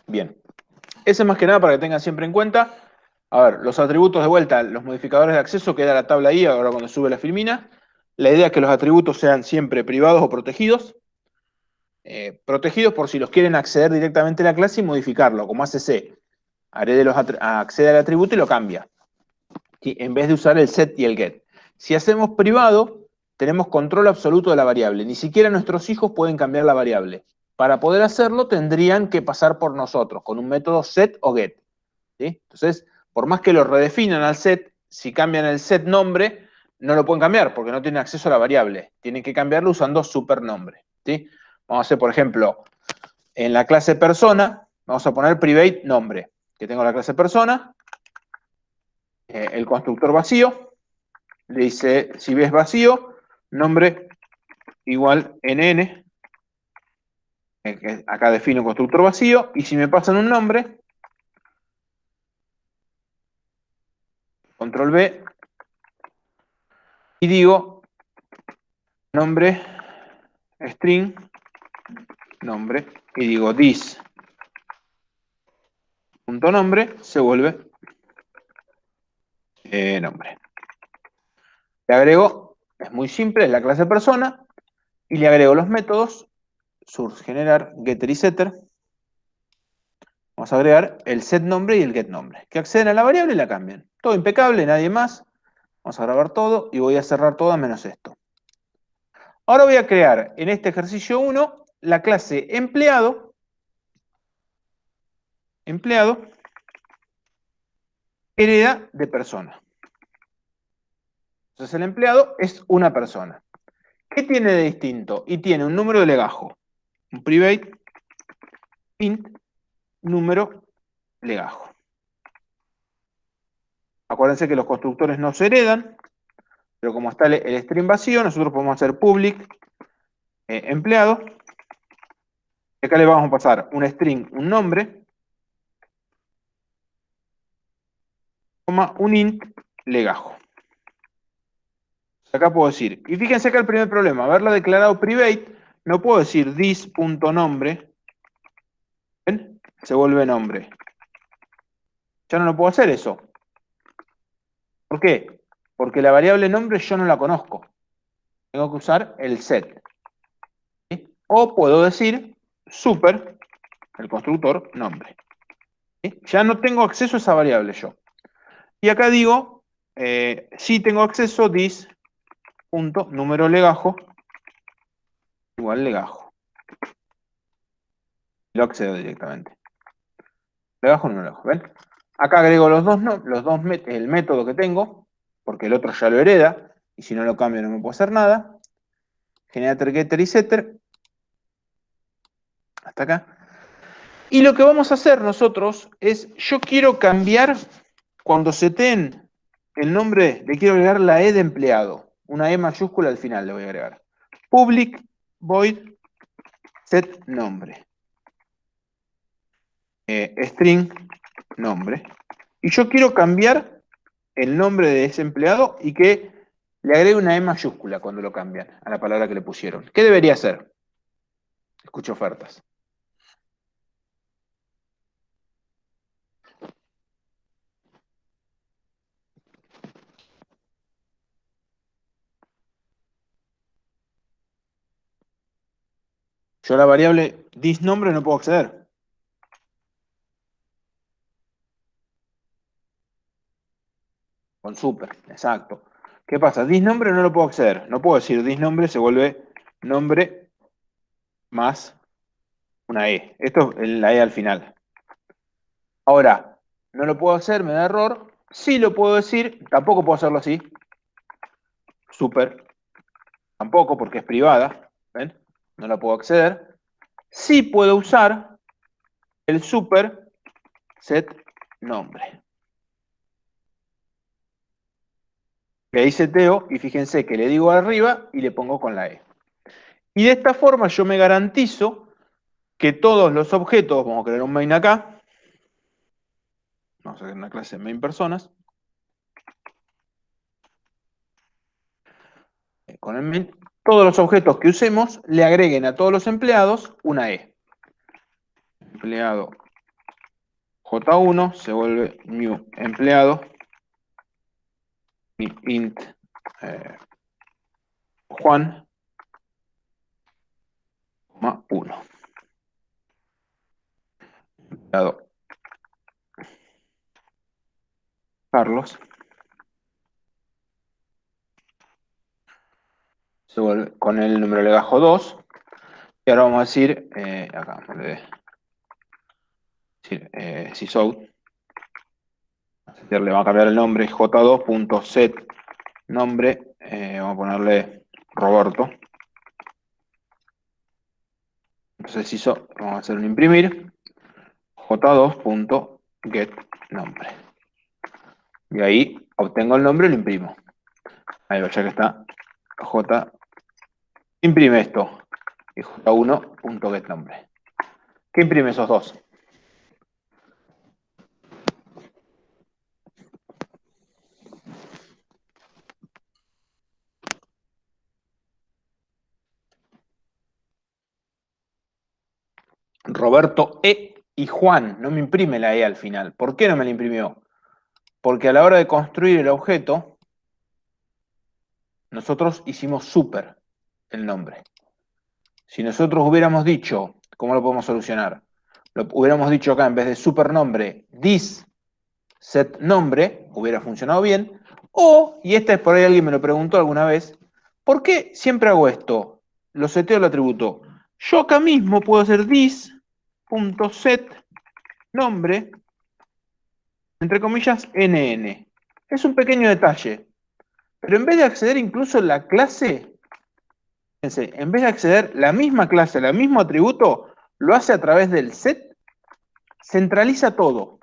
Bien. Ese es más que nada para que tengan siempre en cuenta. A ver, los atributos de vuelta, los modificadores de acceso, queda la tabla ahí, ahora cuando sube la filmina. La idea es que los atributos sean siempre privados o protegidos. Protegidos por si los quieren acceder directamente a la clase y modificarlo, como hace C. Accede al atributo y lo cambia, en vez de usar el set y el get. Si hacemos privado, tenemos control absoluto de la variable. Ni siquiera nuestros hijos pueden cambiar la variable. Para poder hacerlo, tendrían que pasar por nosotros, con un método set o get. ¿Sí? Entonces, por más que lo redefinan al set, si cambian el set nombre, no lo pueden cambiar, porque no tienen acceso a la variable. Tienen que cambiarlo usando supernombre. ¿Sí? Vamos a hacer, por ejemplo, en la clase persona, vamos a poner private nombre, que tengo la clase persona, el constructor vacío, le dice, si ves vacío, nombre igual nn, acá defino un constructor vacío, y si me pasan un nombre, control B, y digo, nombre, string, nombre, y digo this, punto nombre, se vuelve nombre. Le agrego, es muy simple, es la clase persona, y le agrego los métodos source, generar, getter y setter. Vamos a agregar el set nombre y el get nombre, que acceden a la variable y la cambian. Todo impecable, nadie más. Vamos a grabar todo y voy a cerrar todo menos esto. Ahora voy a crear en este ejercicio 1 la clase empleado. Empleado hereda de persona. Entonces el empleado es una persona. ¿Qué tiene de distinto? Y tiene un número de legajo. Un private int número legajo. Acuérdense que los constructores no se heredan, pero como está el string vacío, nosotros podemos hacer public empleado. Y acá le vamos a pasar un string, un nombre, un int legajo. Acá puedo decir, y fíjense acá el primer problema, haberla declarado private, no puedo decir this.nombre, ¿ven? Se vuelve nombre. Ya no lo puedo hacer eso. ¿Por qué? Porque la variable nombre yo no la conozco. Tengo que usar el set. ¿Sí? O puedo decir super, el constructor, nombre. ¿Sí? Ya no tengo acceso a esa variable yo. Y acá digo, sí tengo acceso, this.número legajo igual legajo. Lo accedo directamente. Legajo, no legajo, ¿ven? Acá agrego el método que tengo, porque el otro ya lo hereda, y si no lo cambio no me puedo hacer nada. Generator, getter y setter. Hasta acá. Y lo que vamos a hacer nosotros es, yo quiero cambiar, cuando seteen el nombre, le quiero agregar la E de empleado. Una E mayúscula al final le voy a agregar. Public void set nombre. String nombre. Y yo quiero cambiar el nombre de ese empleado y que le agregue una E mayúscula cuando lo cambian a la palabra que le pusieron. ¿Qué debería hacer? Escucho ofertas. Yo a la variable thisNombre no puedo acceder. Con super, exacto. ¿Qué pasa? ThisNombre no lo puedo acceder. No puedo decir thisNombre, se vuelve nombre más una E. Esto es la E al final. Ahora, no lo puedo hacer, me da error. Sí lo puedo decir, tampoco puedo hacerlo así. Super, tampoco porque es privada. ¿Ven? No la puedo acceder. Sí puedo usar el super set nombre. Que ahí seteo y fíjense que le digo arriba y le pongo con la E. Y de esta forma yo me garantizo que todos los objetos, vamos a crear un main acá, vamos a crear una clase main personas, con el main, todos los objetos que usemos le agreguen a todos los empleados una E. Empleado J1 se vuelve new empleado int Juan, 1. Empleado Carlos se vuelve con el número de legajo 2. Y ahora vamos a decir, acá vamos a decir sysout. Le vamos a cambiar el nombre j2.set nombre, vamos a ponerle Roberto. Entonces vamos a hacer un imprimir j2.get nombre. Y ahí obtengo el nombre y lo imprimo. Ahí va, ya que está j, imprime esto. Y j1.get nombre. ¿Qué imprime esos dos? Roberto E y Juan. No me imprime la E al final. ¿Por qué no me la imprimió? Porque a la hora de construir el objeto, nosotros hicimos super el nombre. Si nosotros hubiéramos dicho, ¿cómo lo podemos solucionar? Lo hubiéramos dicho acá, en vez de supernombre, this set nombre, hubiera funcionado bien. O, y esta es por ahí, alguien me lo preguntó alguna vez, ¿por qué siempre hago esto? Lo seteo el atributo. Yo acá mismo puedo hacer this.set nombre, entre comillas, nn. Es un pequeño detalle. Pero en vez de acceder incluso a la clase, fíjense, en vez de acceder la misma clase, el mismo atributo, lo hace a través del set, centraliza todo.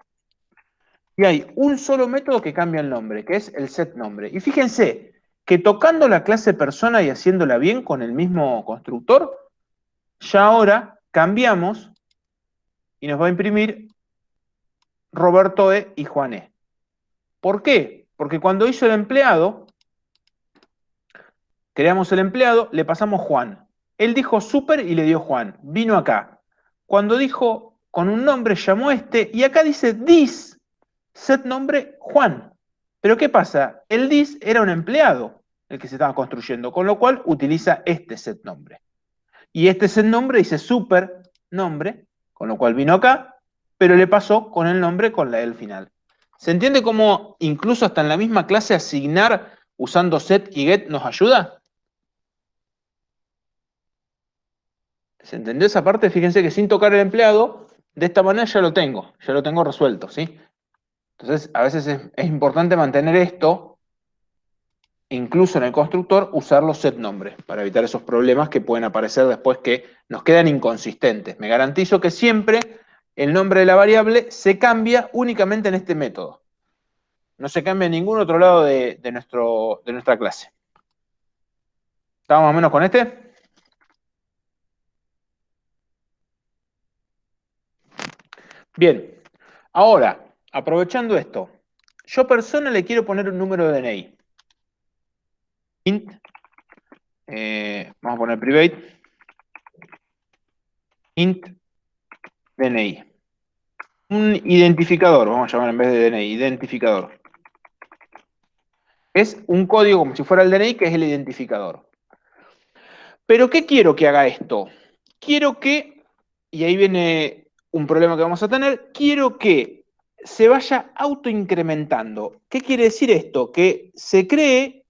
Y hay un solo método que cambia el nombre, que es el set nombre. Y fíjense que tocando la clase persona y haciéndola bien con el mismo constructor, ya ahora cambiamos y nos va a imprimir Roberto E y Juan E. ¿Por qué? Porque cuando hizo el empleado, creamos el empleado, le pasamos Juan. Él dijo super y le dio Juan. Vino acá. Cuando dijo con un nombre, llamó y acá dice this, set nombre Juan. Pero ¿qué pasa? El this era un empleado, el que se estaba construyendo, con lo cual utiliza este set nombre. Y este set nombre dice super nombre, con lo cual vino acá, pero le pasó con el nombre con la E al final. ¿Se entiende cómo incluso hasta en la misma clase asignar usando set y get nos ayuda? ¿Se entendió esa parte? Fíjense que sin tocar el empleado, de esta manera ya lo tengo resuelto, ¿sí? Entonces, a veces es importante mantener esto, incluso en el constructor, usar los set nombres, para evitar esos problemas que pueden aparecer después que nos quedan inconsistentes. Me garantizo que siempre el nombre de la variable se cambia únicamente en este método. No se cambia en ningún otro lado de nuestra clase. ¿Estamos más o menos con este? Bien, ahora, aprovechando esto, yo persona le quiero poner un número de DNI. Int, vamos a poner private, int DNI. Un identificador, vamos a llamar en vez de DNI, identificador. Es un código como si fuera el DNI, que es el identificador. Pero ¿qué quiero que haga esto? Quiero que, y ahí viene un problema que vamos a tener, quiero que se vaya autoincrementando. ¿Qué quiere decir esto? Que se cree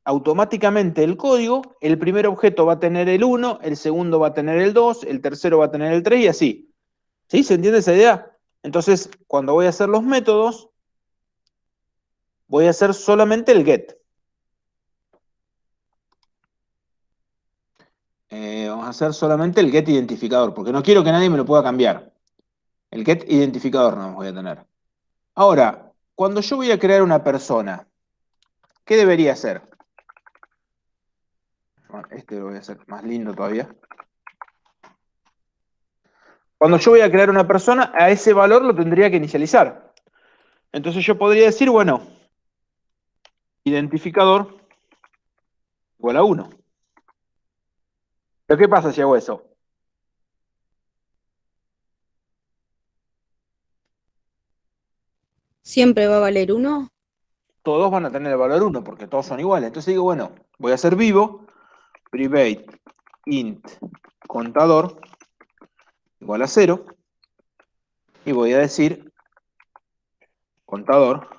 automáticamente el código, el primer objeto va a tener el 1, el segundo va a tener el 2, el tercero va a tener el 3 y así. ¿Sí? ¿Se entiende esa idea? Entonces, cuando voy a hacer los métodos, voy a hacer solamente el get. Vamos a hacer solamente el get identificador, porque no quiero que nadie me lo pueda cambiar. El get identificador no voy a tener. Ahora, cuando yo voy a crear una persona, ¿qué debería hacer? Este lo voy a hacer más lindo todavía. Cuando yo voy a crear una persona, a ese valor lo tendría que inicializar. Entonces yo podría decir, bueno, identificador igual a 1. ¿Pero qué pasa si hago eso? Siempre va a valer 1. Todos van a tener el valor 1 porque todos son iguales. Entonces digo, bueno, voy a hacer vivo, private int contador igual a 0, y voy a decir contador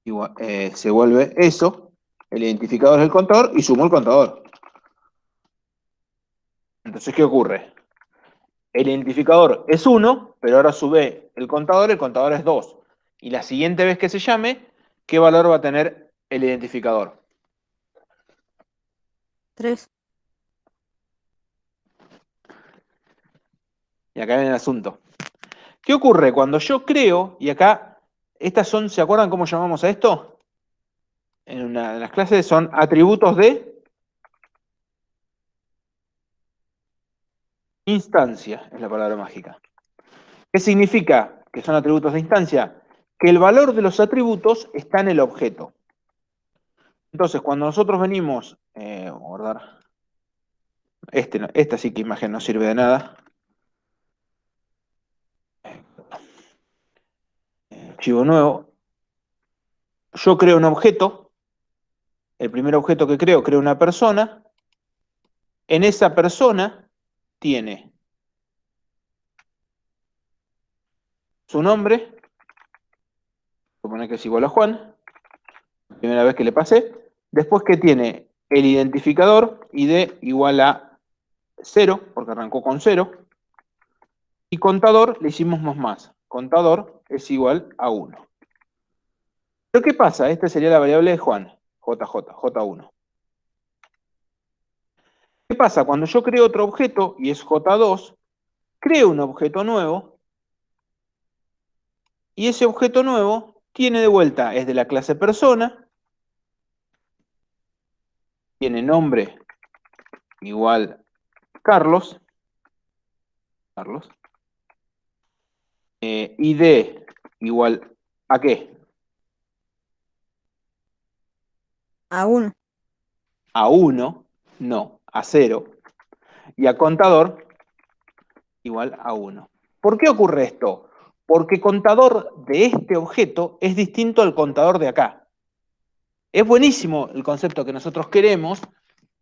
igual, se vuelve eso, el identificador es el contador, y sumo el contador. Entonces, ¿qué ocurre? El identificador es 1, pero ahora sube el contador es 2. Y la siguiente vez que se llame, ¿qué valor va a tener el identificador? 3. Y acá viene el asunto. ¿Qué ocurre cuando yo creo, y acá, estas son, ¿se acuerdan cómo llamamos a esto? En una de las clases son atributos de instancia, es la palabra mágica. ¿Qué significa que son atributos de instancia? Que el valor de los atributos está en el objeto. Entonces, cuando nosotros venimos, guardar, esta sí que imagen no sirve de nada. Archivo nuevo. Yo creo un objeto. El primer objeto que creo una persona. En esa persona tiene su nombre, supone que es igual a Juan, primera vez que le pasé. Después que tiene el identificador, ID igual a 0, porque arrancó con 0. Y contador le hicimos más. Contador es igual a 1. ¿Pero qué pasa? Esta sería la variable de Juan, J1. ¿Qué pasa? Cuando yo creo otro objeto, y es J2, creo un objeto nuevo, y ese objeto nuevo tiene de vuelta, es de la clase persona, tiene nombre igual Carlos, ID igual ¿a qué? A 1. A 1, no, a 0, y a contador igual a 1. ¿Por qué ocurre esto? Porque contador de este objeto es distinto al contador de acá. Es buenísimo el concepto que nosotros queremos,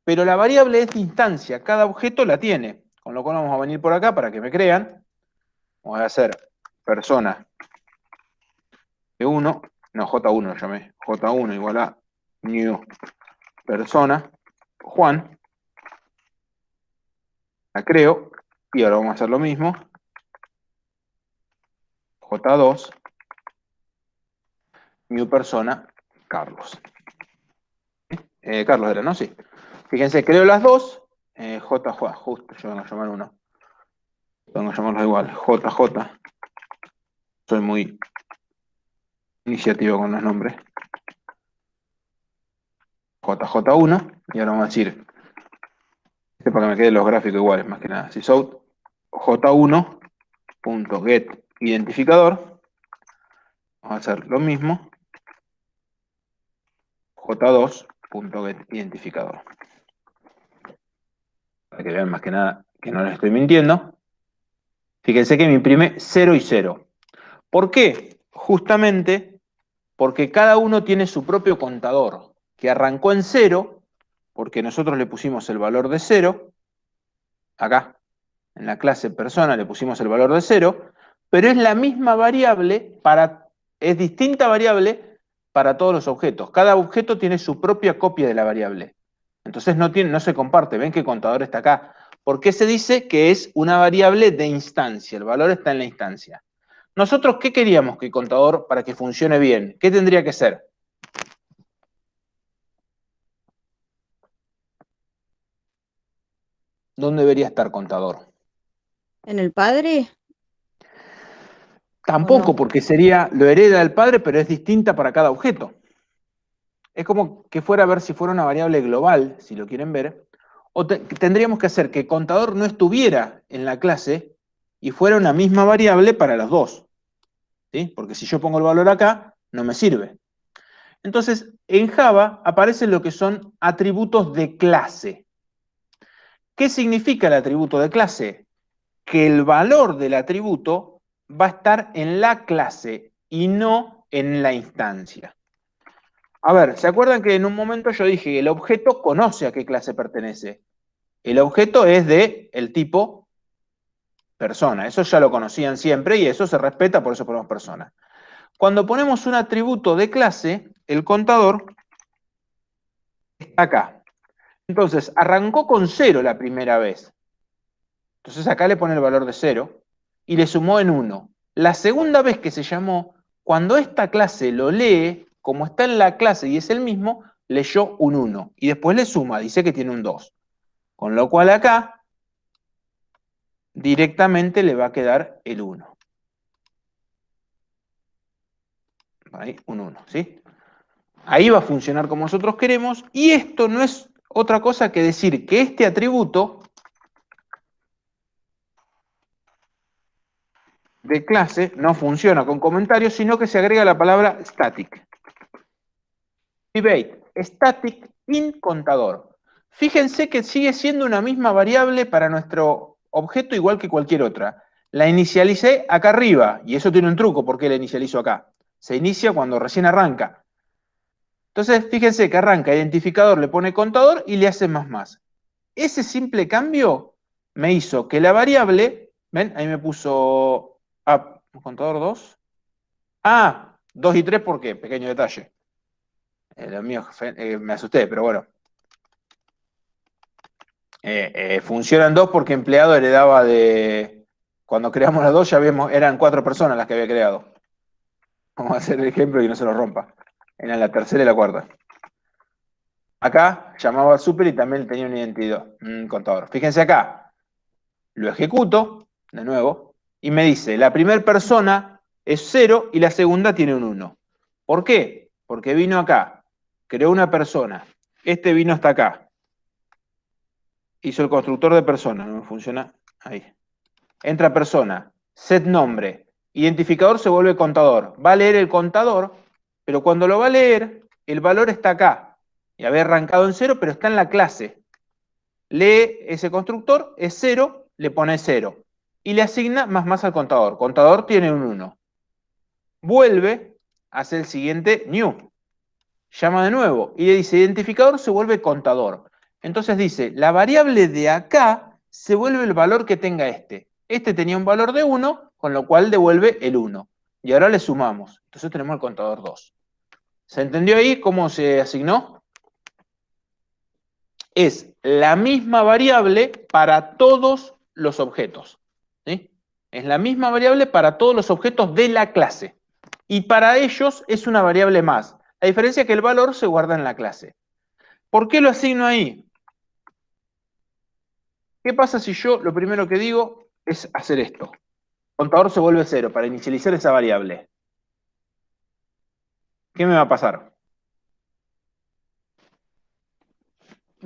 pero la variable es de instancia, cada objeto la tiene. Con lo cual vamos a venir por acá para que me crean. Voy a hacer persona de 1, no, J1 lo llamé, J1 igual a new persona, Juan. La creo, y ahora vamos a hacer lo mismo. J2, new persona, Carlos. Carlos era, ¿no? Sí. Fíjense, creo las dos. J, justo, yo vengo a llamar uno. Vengo a llamarlo igual, JJ. Soy muy iniciativo con los nombres. JJ1, y ahora vamos a decir, para que me queden los gráficos iguales, más que nada. Sysout J1.get identificador. Vamos a hacer lo mismo. J2.get identificador. Para que vean más que nada que no les estoy mintiendo. Fíjense que me imprime 0 y 0. ¿Por qué? Justamente porque cada uno tiene su propio contador, que arrancó en 0, porque nosotros le pusimos el valor de 0, acá, en la clase persona le pusimos el valor de 0, pero es la misma variable es distinta variable para todos los objetos. Cada objeto tiene su propia copia de la variable. Entonces no se comparte. ¿Ven que el contador está acá? ¿Por qué se dice que es una variable de instancia? El valor está en la instancia. Nosotros, ¿qué queríamos que el contador, para que funcione bien? ¿Qué tendría que ser? ¿Dónde debería estar contador? ¿En el padre? Tampoco, no? porque lo hereda el padre, pero es distinta para cada objeto. Es como que fuera a ver si fuera una variable global, si lo quieren ver, o tendríamos que hacer que contador no estuviera en la clase y fuera una misma variable para los dos. ¿Sí? Porque si yo pongo el valor acá, no me sirve. Entonces, en Java aparecen lo que son atributos de clase. ¿Qué significa el atributo de clase? Que el valor del atributo va a estar en la clase y no en la instancia. A ver, ¿se acuerdan que en un momento yo dije que el objeto conoce a qué clase pertenece? El objeto es de el tipo persona. Eso ya lo conocían siempre y eso se respeta, por eso ponemos persona. Cuando ponemos un atributo de clase, el contador está acá. Entonces, arrancó con 0 la primera vez. Entonces acá le pone el valor de 0 y le sumó en 1. La segunda vez que se llamó, cuando esta clase lo lee, como está en la clase y es el mismo, leyó un 1. Y después le suma, dice que tiene un 2. Con lo cual acá directamente le va a quedar el 1. Ahí, un 1, ¿sí? Ahí va a funcionar como nosotros queremos. Y esto no es otra cosa que decir que este atributo de clase no funciona con comentarios, sino que se agrega la palabra static. Debate, static in contador. Fíjense que sigue siendo una misma variable para nuestro objeto igual que cualquier otra. La inicialicé acá arriba, y eso tiene un truco, ¿por qué la inicializo acá? Se inicia cuando recién arranca. Entonces, fíjense que arranca identificador, le pone contador y le hace más. Ese simple cambio me hizo que la variable, ¿ven? Ahí me puso contador 2. 2 y 3, ¿por qué? Pequeño detalle. Lo mío, me asusté, pero bueno. Funcionan 2 porque empleado heredaba de... Cuando creamos las 2 ya eran 4 personas las que había creado. Vamos a hacer el ejemplo y no se lo rompa. Eran la tercera y la cuarta. Acá llamaba super y también tenía un identidad, un contador. Fíjense acá, lo ejecuto, de nuevo, y me dice, la primera persona es 0 y la segunda tiene un 1. ¿Por qué? Porque vino acá, creó una persona, este vino hasta acá, hizo el constructor de persona, no me funciona, ahí. Entra persona, set nombre, identificador se vuelve contador, va a leer el contador, pero cuando lo va a leer, el valor está acá, y había arrancado en 0, pero está en la clase. Lee ese constructor, es 0, le pone 0. Y le asigna más al contador. Contador tiene un 1. Vuelve, hace el siguiente new. Llama de nuevo y le dice, identificador se vuelve contador. Entonces dice, la variable de acá se vuelve el valor que tenga este. Este tenía un valor de 1, con lo cual devuelve el 1. Y ahora le sumamos. Entonces tenemos el contador 2. ¿Se entendió ahí cómo se asignó? Es la misma variable para todos los objetos. ¿Sí? Es la misma variable para todos los objetos de la clase. Y para ellos es una variable más. La diferencia es que el valor se guarda en la clase. ¿Por qué lo asigno ahí? ¿Qué pasa si yo lo primero que digo es hacer esto? Contador se vuelve 0 para inicializar esa variable. ¿Qué me va a pasar?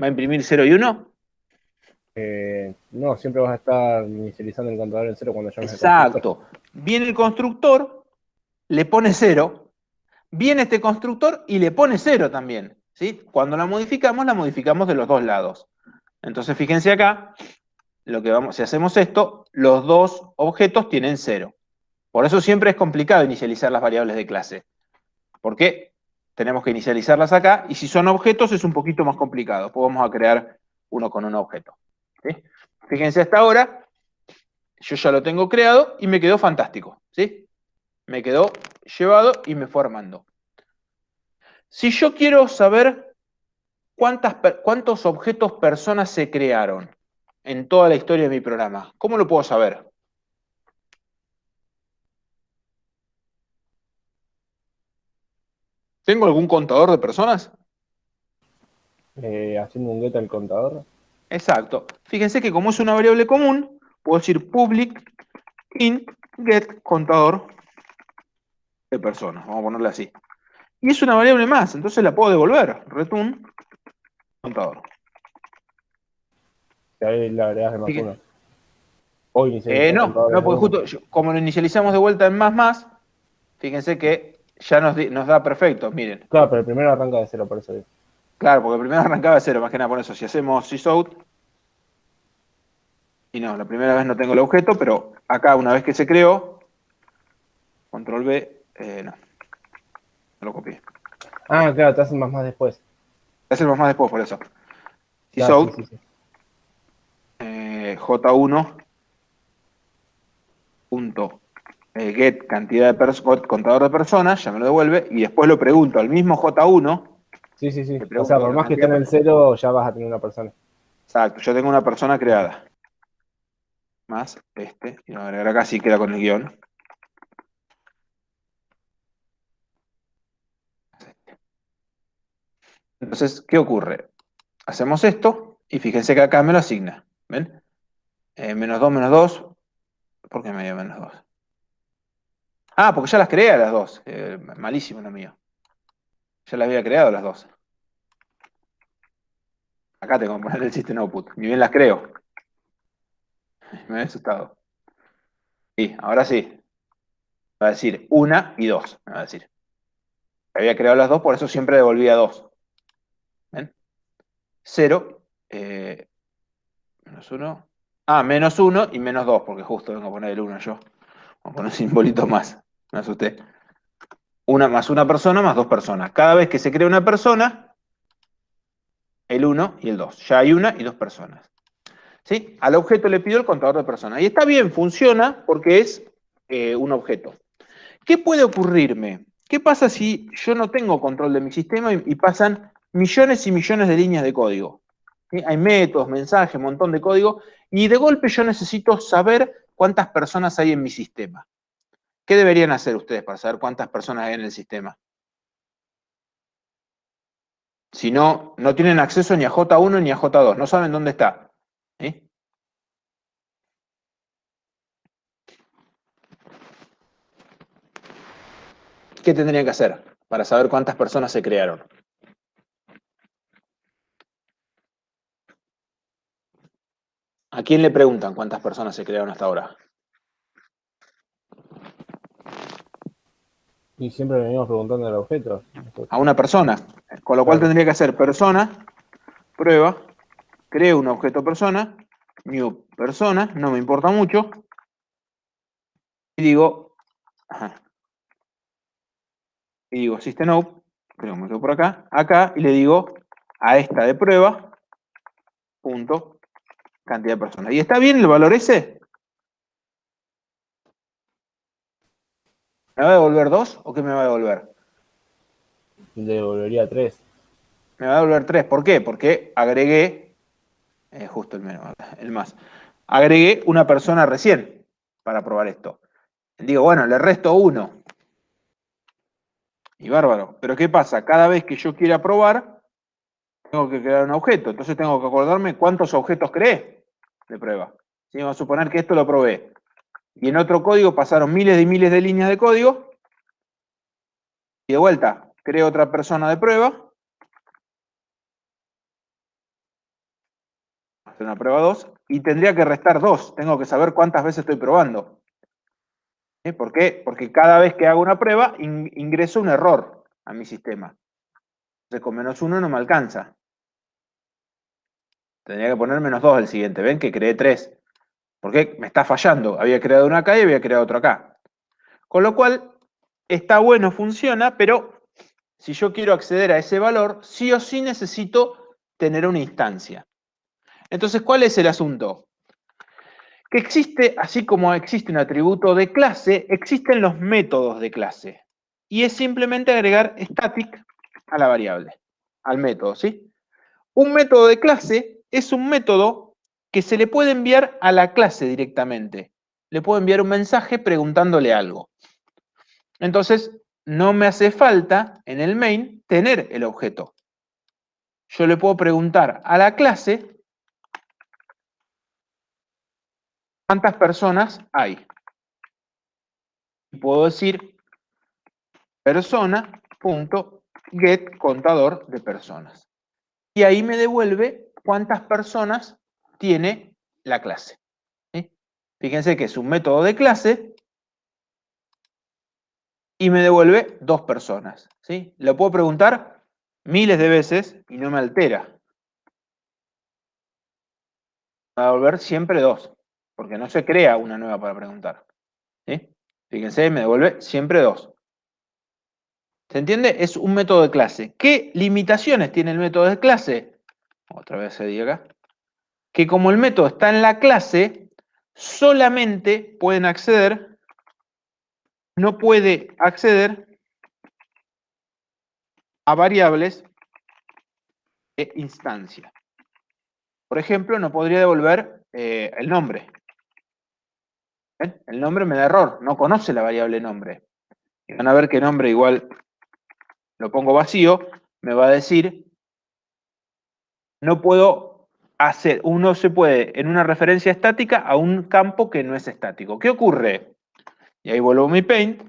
¿Va a imprimir 0 y 1? No, siempre vas a estar inicializando el contador en 0 cuando llames al constructor. Exacto. Viene el constructor, le pone 0. Viene este constructor y le pone 0 también. ¿Sí? Cuando la modificamos de los dos lados. Entonces, fíjense acá, si hacemos esto, los dos objetos tienen 0. Por eso siempre es complicado inicializar las variables de clase. Porque tenemos que inicializarlas acá, y si son objetos es un poquito más complicado. Pues vamos a crear uno con un objeto. ¿Sí? Fíjense hasta ahora, yo ya lo tengo creado y me quedó fantástico. ¿Sí? Me quedó llevado y me fue armando. Si yo quiero saber cuántos objetos personas se crearon en toda la historia de mi programa, ¿cómo lo puedo saber? ¿Tengo algún contador de personas? Haciendo un get al contador. Exacto. Fíjense que como es una variable común, puedo decir public int get contador de personas. Vamos a ponerle así. Y es una variable más, entonces la puedo devolver. Return contador. Y ahí le agregas de más Fíjense. 1. O inicializar el No, contador porque desde 1. justo como lo inicializamos de vuelta en más, fíjense que ya nos da perfecto, miren. Claro, pero el primero arranca de 0, por eso digo. Claro, porque primero arrancaba de 0, más que nada por eso. Si hacemos sysout, y no, la primera vez no tengo el objeto, pero acá una vez que se creó, control B, no lo copié. Ah, claro, te hacen más después. Hacemos más después por eso. Claro, Sysout, sí. J1 punto get cantidad de contador de personas, ya me lo devuelve, y después lo pregunto al mismo J1. Sí. Le O pregunto sea, por la más que esté cantidad en el 0, ya vas a tener una persona. Exacto, yo tengo una persona creada. Más y lo voy a agregar acá, sí queda con el guión. Entonces, ¿qué ocurre? Hacemos esto, y fíjense que acá me lo asigna. ¿Ven? -2, -2. ¿Por qué me dio -2? Ah, porque ya las creé a las dos. Malísimo lo mío. Ya las había creado las dos. Acá tengo que poner el system output. Ni bien las creo. Me había asustado. Sí, ahora sí. Va a decir 1 y 2. Me va a decir. Había creado las dos, por eso siempre devolvía 2. ¿Ven? 0. -1. Ah, -1 y -2, porque justo vengo a poner el 1 yo. Voy a poner un simbolito más. Me asusté. Una más una persona más 2 personas. Cada vez que se crea una persona, el 1 y el 2. Ya hay una y 2 personas. ¿Sí? Al objeto le pido el contador de personas. Y está bien, funciona porque es un objeto. ¿Qué puede ocurrirme? ¿Qué pasa si yo no tengo control de mi sistema y pasan millones y millones de líneas de código? ¿Sí? Hay métodos, mensajes, un montón de código, y de golpe yo necesito saber cuántas personas hay en mi sistema. ¿Qué deberían hacer ustedes para saber cuántas personas hay en el sistema? Si no, no tienen acceso ni a J1 ni a J2, no saben dónde está. ¿Sí? ¿Qué tendrían que hacer para saber cuántas personas se crearon? ¿A quién le preguntan cuántas personas se crearon hasta ahora? Y siempre venimos preguntando al objeto. A una persona. Con lo cual Claro. tendría que hacer persona, prueba, creo un objeto persona, new persona, no me importa mucho, y digo, system out, creo que me quedo por acá, y le digo a esta de prueba, punto, cantidad de personas. ¿Y está bien el valor ese? ¿Me va a devolver 2 o qué me va a devolver? Le devolvería 3. Me va a devolver 3. ¿Por qué? Porque agregué, justo el más, agregué una persona recién para probar esto. Digo, bueno, le resto 1. Y bárbaro. Pero ¿qué pasa? Cada vez que yo quiera probar, tengo que crear un objeto. Entonces tengo que acordarme cuántos objetos creé de prueba. ¿Sí? Vamos a suponer que esto lo probé. Y en otro código pasaron miles y miles de líneas de código. Y de vuelta, creo otra persona de prueba. Hacer una prueba 2. Y tendría que restar 2. Tengo que saber cuántas veces estoy probando. ¿Sí? ¿Por qué? Porque cada vez que hago una prueba, ingreso un error a mi sistema. Entonces con -1 no me alcanza. Tendría que poner -2 el siguiente. ¿Ven que creé 3? Porque me está fallando. Había creado uno acá y había creado otro acá. Con lo cual, está bueno, funciona, pero si yo quiero acceder a ese valor, sí o sí necesito tener una instancia. Entonces, ¿cuál es el asunto? Que existe, así como existe un atributo de clase, existen los métodos de clase. Y es simplemente agregar static a la variable, al método, ¿sí? Un método de clase es un método que se le puede enviar a la clase directamente. Le puedo enviar un mensaje preguntándole algo. Entonces, no me hace falta en el main tener el objeto. Yo le puedo preguntar a la clase cuántas personas hay. Y puedo decir persona.get contador de personas. Y ahí me devuelve cuántas personas tiene la clase. ¿Sí? Fíjense que es un método de clase y me devuelve 2 personas, ¿sí? Lo puedo preguntar miles de veces y no me altera. Va a devolver siempre 2, porque no se crea una nueva para preguntar, ¿sí? Fíjense, me devuelve siempre 2. ¿Se entiende? Es un método de clase. ¿Qué limitaciones tiene el método de clase? Otra vez se diga acá. Que como el método está en la clase, solamente pueden acceder, no puede acceder a variables de instancia. Por ejemplo, no podría devolver el nombre. ¿Ven? El nombre me da error, no conoce la variable nombre. Y van a ver que nombre igual lo pongo vacío, me va a decir, no puedo hacer, uno se puede en una referencia estática a un campo que no es estático. ¿Qué ocurre? Y ahí vuelvo a mi Paint.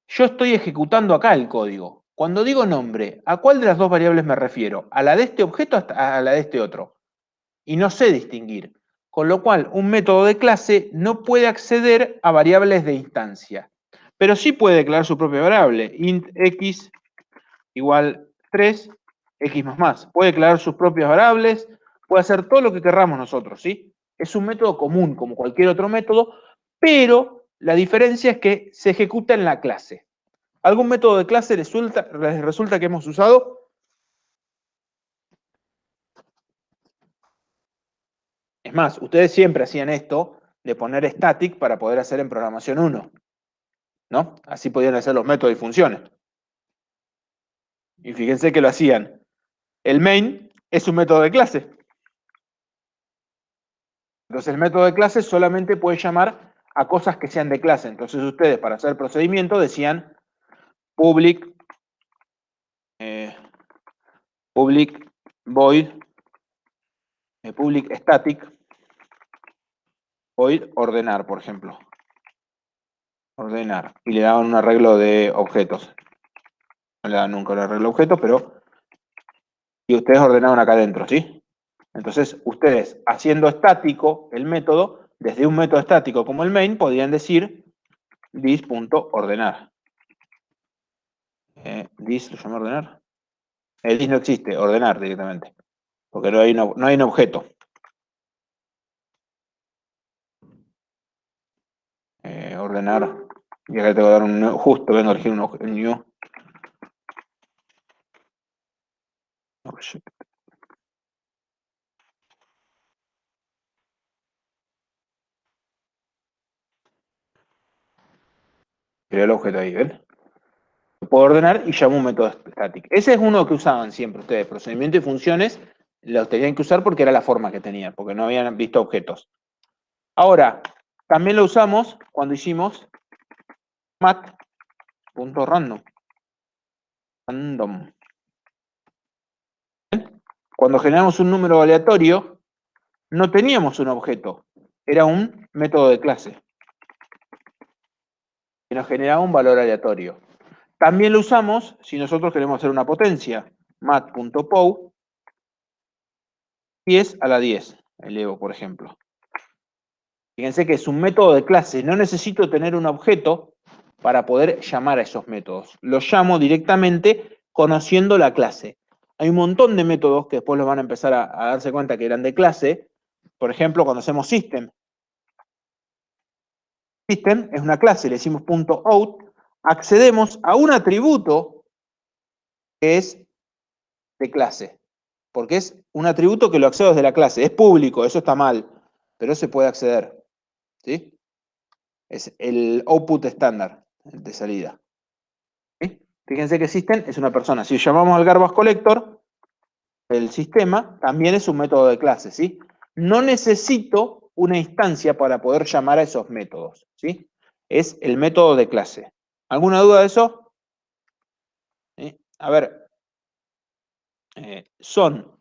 Yo estoy ejecutando acá el código. Cuando digo nombre, ¿a cuál de las 2 variables me refiero? ¿A la de este objeto o a la de este otro? Y no sé distinguir. Con lo cual, un método de clase no puede acceder a variables de instancia. Pero sí puede declarar su propia variable. Int x igual 3, x más más. Puede declarar sus propias variables, puede hacer todo lo que querramos nosotros, ¿sí? Es un método común, como cualquier otro método, pero la diferencia es que se ejecuta en la clase. ¿Algún método de clase les resulta que hemos usado? Es más, ustedes siempre hacían esto de poner static para poder hacer en programación 1, ¿no? Así podían hacer los métodos y funciones. Y fíjense que lo hacían. El main es un método de clase. Entonces el método de clase solamente puede llamar a cosas que sean de clase. Entonces ustedes para hacer el procedimiento decían public void public static void ordenar, por ejemplo. Ordenar. Y le daban un arreglo de objetos. No le dan nunca un arreglo de objetos, pero y ustedes ordenaban acá adentro, ¿sí? Entonces ustedes haciendo estático el método, desde un método estático como el main, podían decir this.ordenar. This lo llamo ordenar. El this no existe, ordenar directamente. Porque no hay un objeto. Ordenar. Y acá tengo que dar un justo, vengo a elegir un new. Object. Creo el objeto ahí, ¿ven? Lo puedo ordenar y llamo un método static. Ese es uno que usaban siempre ustedes. Procedimiento y funciones los tenían que usar porque era la forma que tenían, porque no habían visto objetos. Ahora, también lo usamos cuando hicimos mat.random. Random. Cuando generamos un número aleatorio, no teníamos un objeto, era un método de clase que nos generaba un valor aleatorio. También lo usamos si nosotros queremos hacer una potencia, mat.pow 10 a la 10, elevo, por ejemplo. Fíjense que es un método de clase, no necesito tener un objeto para poder llamar a esos métodos. Los llamo directamente conociendo la clase. Hay un montón de métodos que después los van a empezar a darse cuenta que eran de clase. Por ejemplo, cuando hacemos system. System es una clase, le decimos .out, accedemos a un atributo que es de clase. Porque es un atributo que lo accedo desde la clase. Es público, eso está mal, pero se puede acceder. ¿Sí? Es el output estándar de salida. ¿Sí? Fíjense que system es una persona. Si llamamos al garbage collector, el sistema también es un método de clase, ¿sí? No necesito una instancia para poder llamar a esos métodos, ¿sí? Es el método de clase. ¿Alguna duda de eso? ¿Sí? A ver, son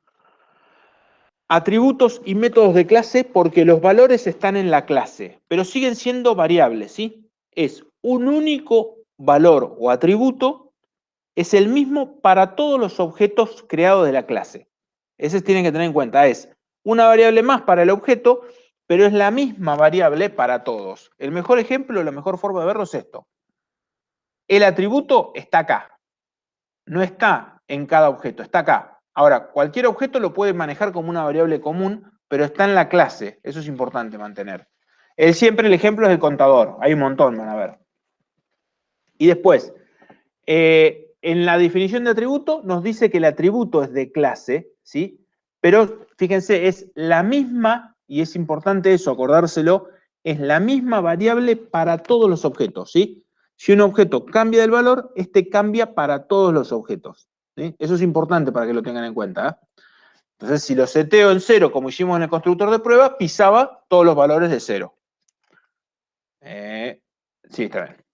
atributos y métodos de clase porque los valores están en la clase, pero siguen siendo variables, ¿sí? Es un único valor o atributo, es el mismo para todos los objetos creados de la clase. Ese tienen que tener en cuenta, es una variable más para el objeto, pero es la misma variable para todos. El mejor ejemplo, la mejor forma de verlo es esto. el atributo está acá. No está en cada objeto, está acá. Ahora, cualquier objeto lo puede manejar como una variable común, pero está en la clase. Eso es importante mantener. Siempre el ejemplo es el contador. Hay un montón, van a ver. Y después, en la definición de atributo nos dice que el atributo es de clase, ¿sí? Pero fíjense, es la misma, y es importante eso, acordárselo, es la misma variable para todos los objetos, ¿sí? Si un objeto cambia del valor, este cambia para todos los objetos, ¿sí? Eso es importante para que lo tengan en cuenta, ¿eh? Entonces, si lo seteo en 0, como hicimos en el constructor de prueba, pisaba todos los valores de 0. Sí, está bien.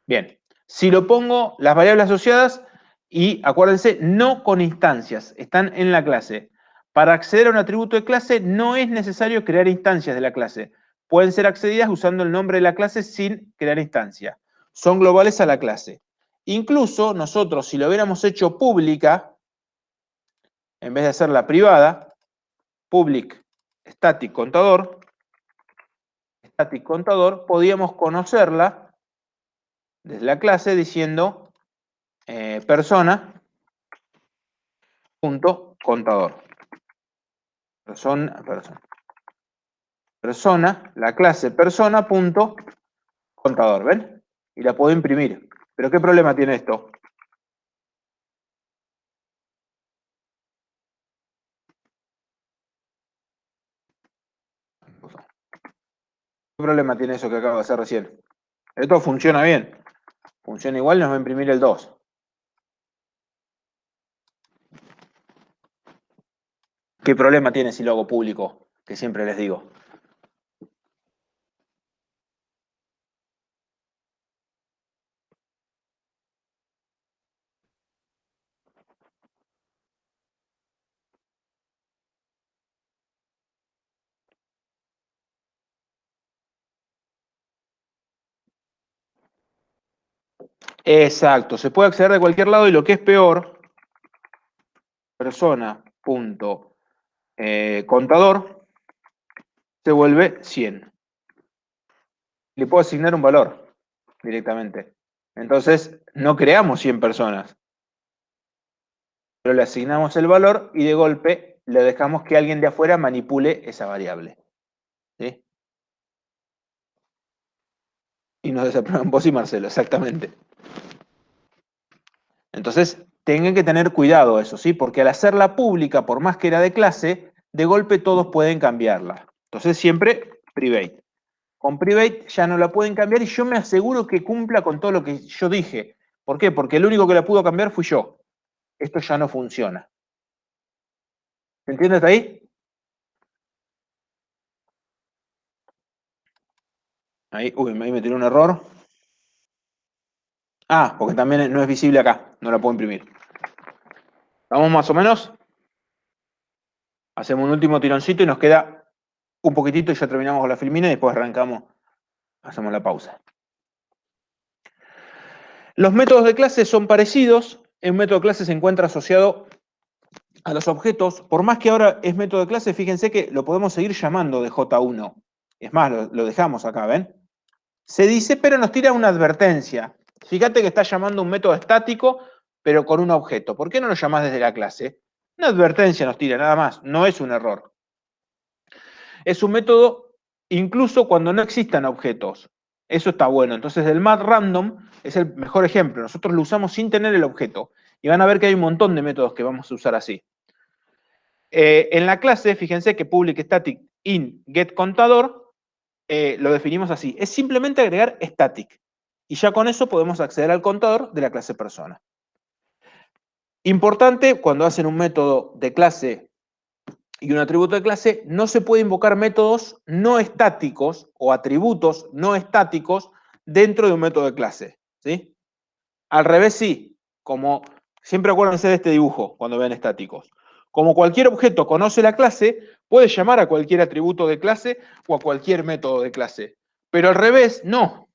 Bien. Si lo pongo, las variables asociadas, y acuérdense, no con instancias, están en la clase. Para acceder a un atributo de clase no es necesario crear instancias de la clase. Pueden ser accedidas usando el nombre de la clase sin crear instancia. Son globales a la clase. Incluso nosotros, si lo hubiéramos hecho pública, en vez de hacerla privada, public static contador, podíamos conocerla desde la clase diciendo persona.contador. Persona, la clase persona.contador, ¿ven? Y la puedo imprimir. ¿Pero qué problema tiene esto? ¿Qué problema tiene eso que acabo de hacer recién? Esto funciona bien. Funciona igual, nos va a imprimir el 2. ¿Qué problema tiene si lo hago público? Que siempre les digo. Exacto, se puede acceder de cualquier lado y lo que es peor, persona.contador se vuelve 100. Le puedo asignar un valor directamente. Entonces, no creamos 100 personas, pero le asignamos el valor y de golpe le dejamos que alguien de afuera manipule esa variable. ¿Sí? Y nos desaprueban vos y Marcelo, exactamente. Entonces, tengan que tener cuidado eso, ¿sí? Porque al hacerla pública, por más que era de clase, de golpe todos pueden cambiarla. Entonces, siempre private. Con private ya no la pueden cambiar y yo me aseguro que cumpla con todo lo que yo dije. ¿Por qué? Porque el único que la pudo cambiar fui yo. Esto ya no funciona. ¿Se entiende hasta ahí? Ahí me tiró un error. Ah, porque también no es visible acá. No la puedo imprimir. ¿Vamos más o menos? Hacemos un último tironcito y nos queda un poquitito y ya terminamos con la filmina y después arrancamos. Hacemos la pausa. Los métodos de clase son parecidos. Un método de clase se encuentra asociado a los objetos. Por más que ahora es método de clase, fíjense que lo podemos seguir llamando de J1. Es más, lo dejamos acá, ¿ven? Se dice, pero nos tira una advertencia. Fíjate que está llamando un método estático, pero con un objeto. ¿Por qué no lo llamás desde la clase? Una advertencia nos tira, nada más. No es un error. Es un método incluso cuando no existan objetos. Eso está bueno. Entonces, el math random es el mejor ejemplo. Nosotros lo usamos sin tener el objeto. Y van a ver que hay un montón de métodos que vamos a usar así. En la clase, fíjense que public static in get contador lo definimos así. Es simplemente agregar static. Y ya con eso podemos acceder al contador de la clase persona. Importante, cuando hacen un método de clase y un atributo de clase, no se puede invocar métodos no estáticos o atributos no estáticos dentro de un método de clase, ¿sí? Al revés sí, como siempre acuérdense de este dibujo cuando vean estáticos. Como cualquier objeto conoce la clase, puede llamar a cualquier atributo de clase o a cualquier método de clase. Pero al revés, no.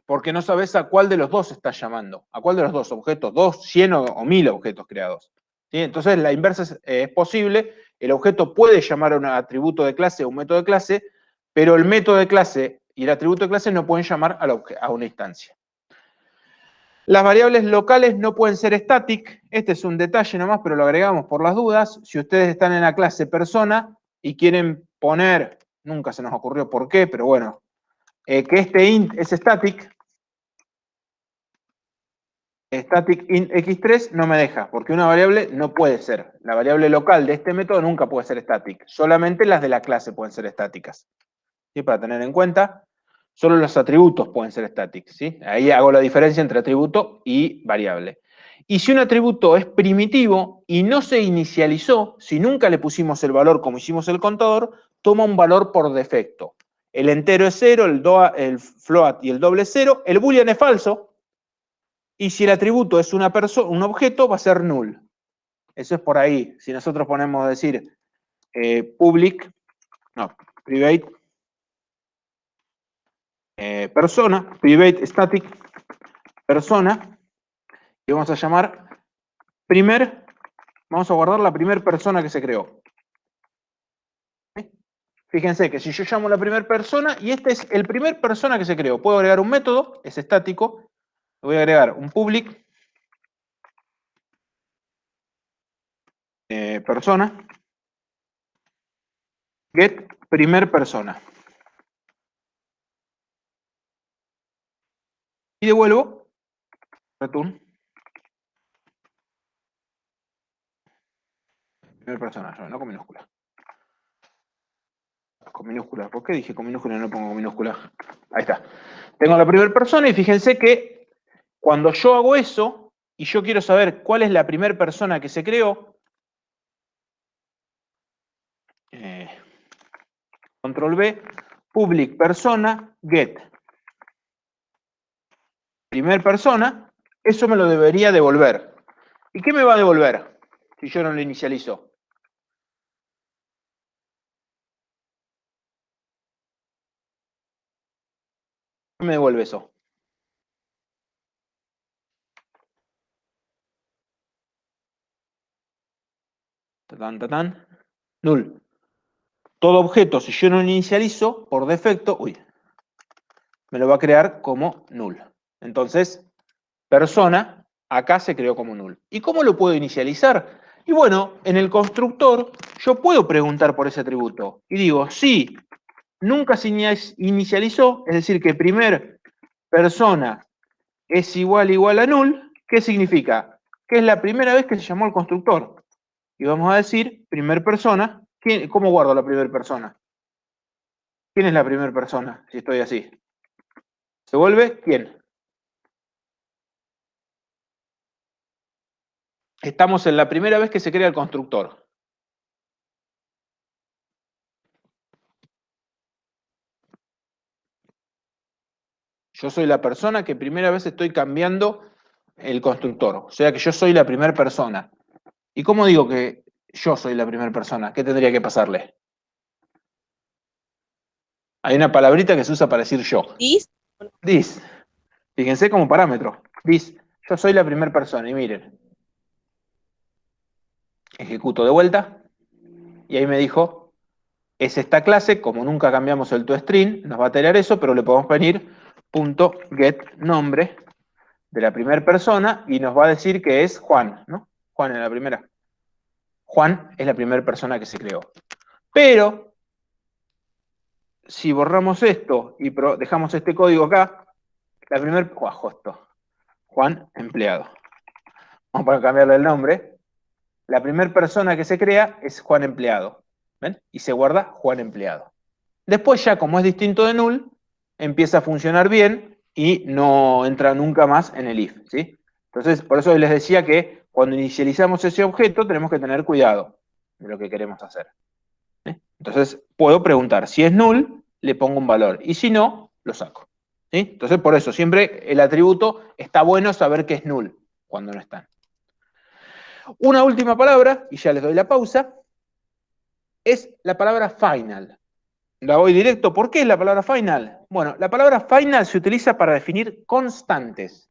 Porque no sabes a cuál de los dos estás llamando. ¿A cuál de los dos objetos? 2, 100 o 1000 objetos creados. ¿Sí? Entonces la inversa es posible. El objeto puede llamar a un atributo de clase o un método de clase, pero el método de clase y el atributo de clase no pueden llamar a una instancia. Las variables locales no pueden ser static. Este es un detalle nomás, pero lo agregamos por las dudas. Si ustedes están en la clase persona y quieren poner, nunca se nos ocurrió por qué, pero bueno, que este int es static int x3 no me deja, porque una variable no puede ser. La variable local de este método nunca puede ser static. Solamente las de la clase pueden ser estáticas. ¿Sí? Para tener en cuenta, solo los atributos pueden ser static. ¿Sí? Ahí hago la diferencia entre atributo y variable. Y si un atributo es primitivo y no se inicializó, si nunca le pusimos el valor como hicimos el contador, toma un valor por defecto. El entero es 0, el float y el doble es 0, el boolean es falso, y si el atributo es un objeto, va a ser null. Eso es por ahí. Si nosotros ponemos decir private persona, private static persona, y vamos a llamar vamos a guardar la primera persona que se creó. Fíjense que si yo llamo la primera persona, y este es el primer persona que se creó, puedo agregar un método, es estático, voy a agregar un public persona, get primer persona. Y devuelvo return primer persona, no con minúscula. Con minúscula. ¿Por qué dije con minúscula y no pongo con minúscula? Ahí está. Tengo la primera persona y fíjense que cuando yo hago eso y yo quiero saber cuál es la primera persona que se creó, control B, public persona, get. Primer persona, eso me lo debería devolver. ¿Y qué me va a devolver si yo no lo inicializo? ¿Qué me devuelve eso? Tatán, tatán. Null. Todo objeto, si yo no lo inicializo, por defecto, me lo va a crear como null. Entonces, persona, acá se creó como null. ¿Y cómo lo puedo inicializar? Y bueno, en el constructor yo puedo preguntar por ese atributo. Y digo, si nunca se inicializó, es decir, que primer persona es igual a null, ¿qué significa? Que es la primera vez que se llamó el constructor. Y vamos a decir, primer persona, ¿cómo guardo la primera persona? ¿Quién es la primera persona si estoy así? ¿Se vuelve quién? Estamos en la primera vez que se crea el constructor. Yo soy la persona que primera vez estoy cambiando el constructor. O sea que yo soy la primera persona. ¿Y cómo digo que yo soy la primera persona? ¿Qué tendría que pasarle? Hay una palabrita que se usa para decir yo. ¿Dis? This. Fíjense como parámetro. This. Yo soy la primera persona. Y miren. Ejecuto de vuelta. Y ahí me dijo, es esta clase, como nunca cambiamos el toString, nos va a tener eso, pero le podemos venir .get nombre de la primera persona y nos va a decir que es Juan, ¿no? Juan es la primera. Juan es la primera persona que se creó. Pero, si borramos esto y dejamos este código acá, la primera... Juan empleado. Vamos a cambiarle el nombre. La primera persona que se crea es Juan empleado. ¿Ven? Y se guarda Juan empleado. Después ya, como es distinto de null, empieza a funcionar bien y no entra nunca más en el if, ¿sí? Entonces, por eso les decía que cuando inicializamos ese objeto tenemos que tener cuidado de lo que queremos hacer. ¿Sí? Entonces, puedo preguntar, si es null, le pongo un valor, y si no, lo saco. ¿Sí? Entonces, por eso, siempre el atributo está bueno saber que es null cuando no está. Una última palabra, y ya les doy la pausa, es la palabra final. La voy directo. ¿Por qué es la palabra final? Bueno, la palabra final se utiliza para definir constantes.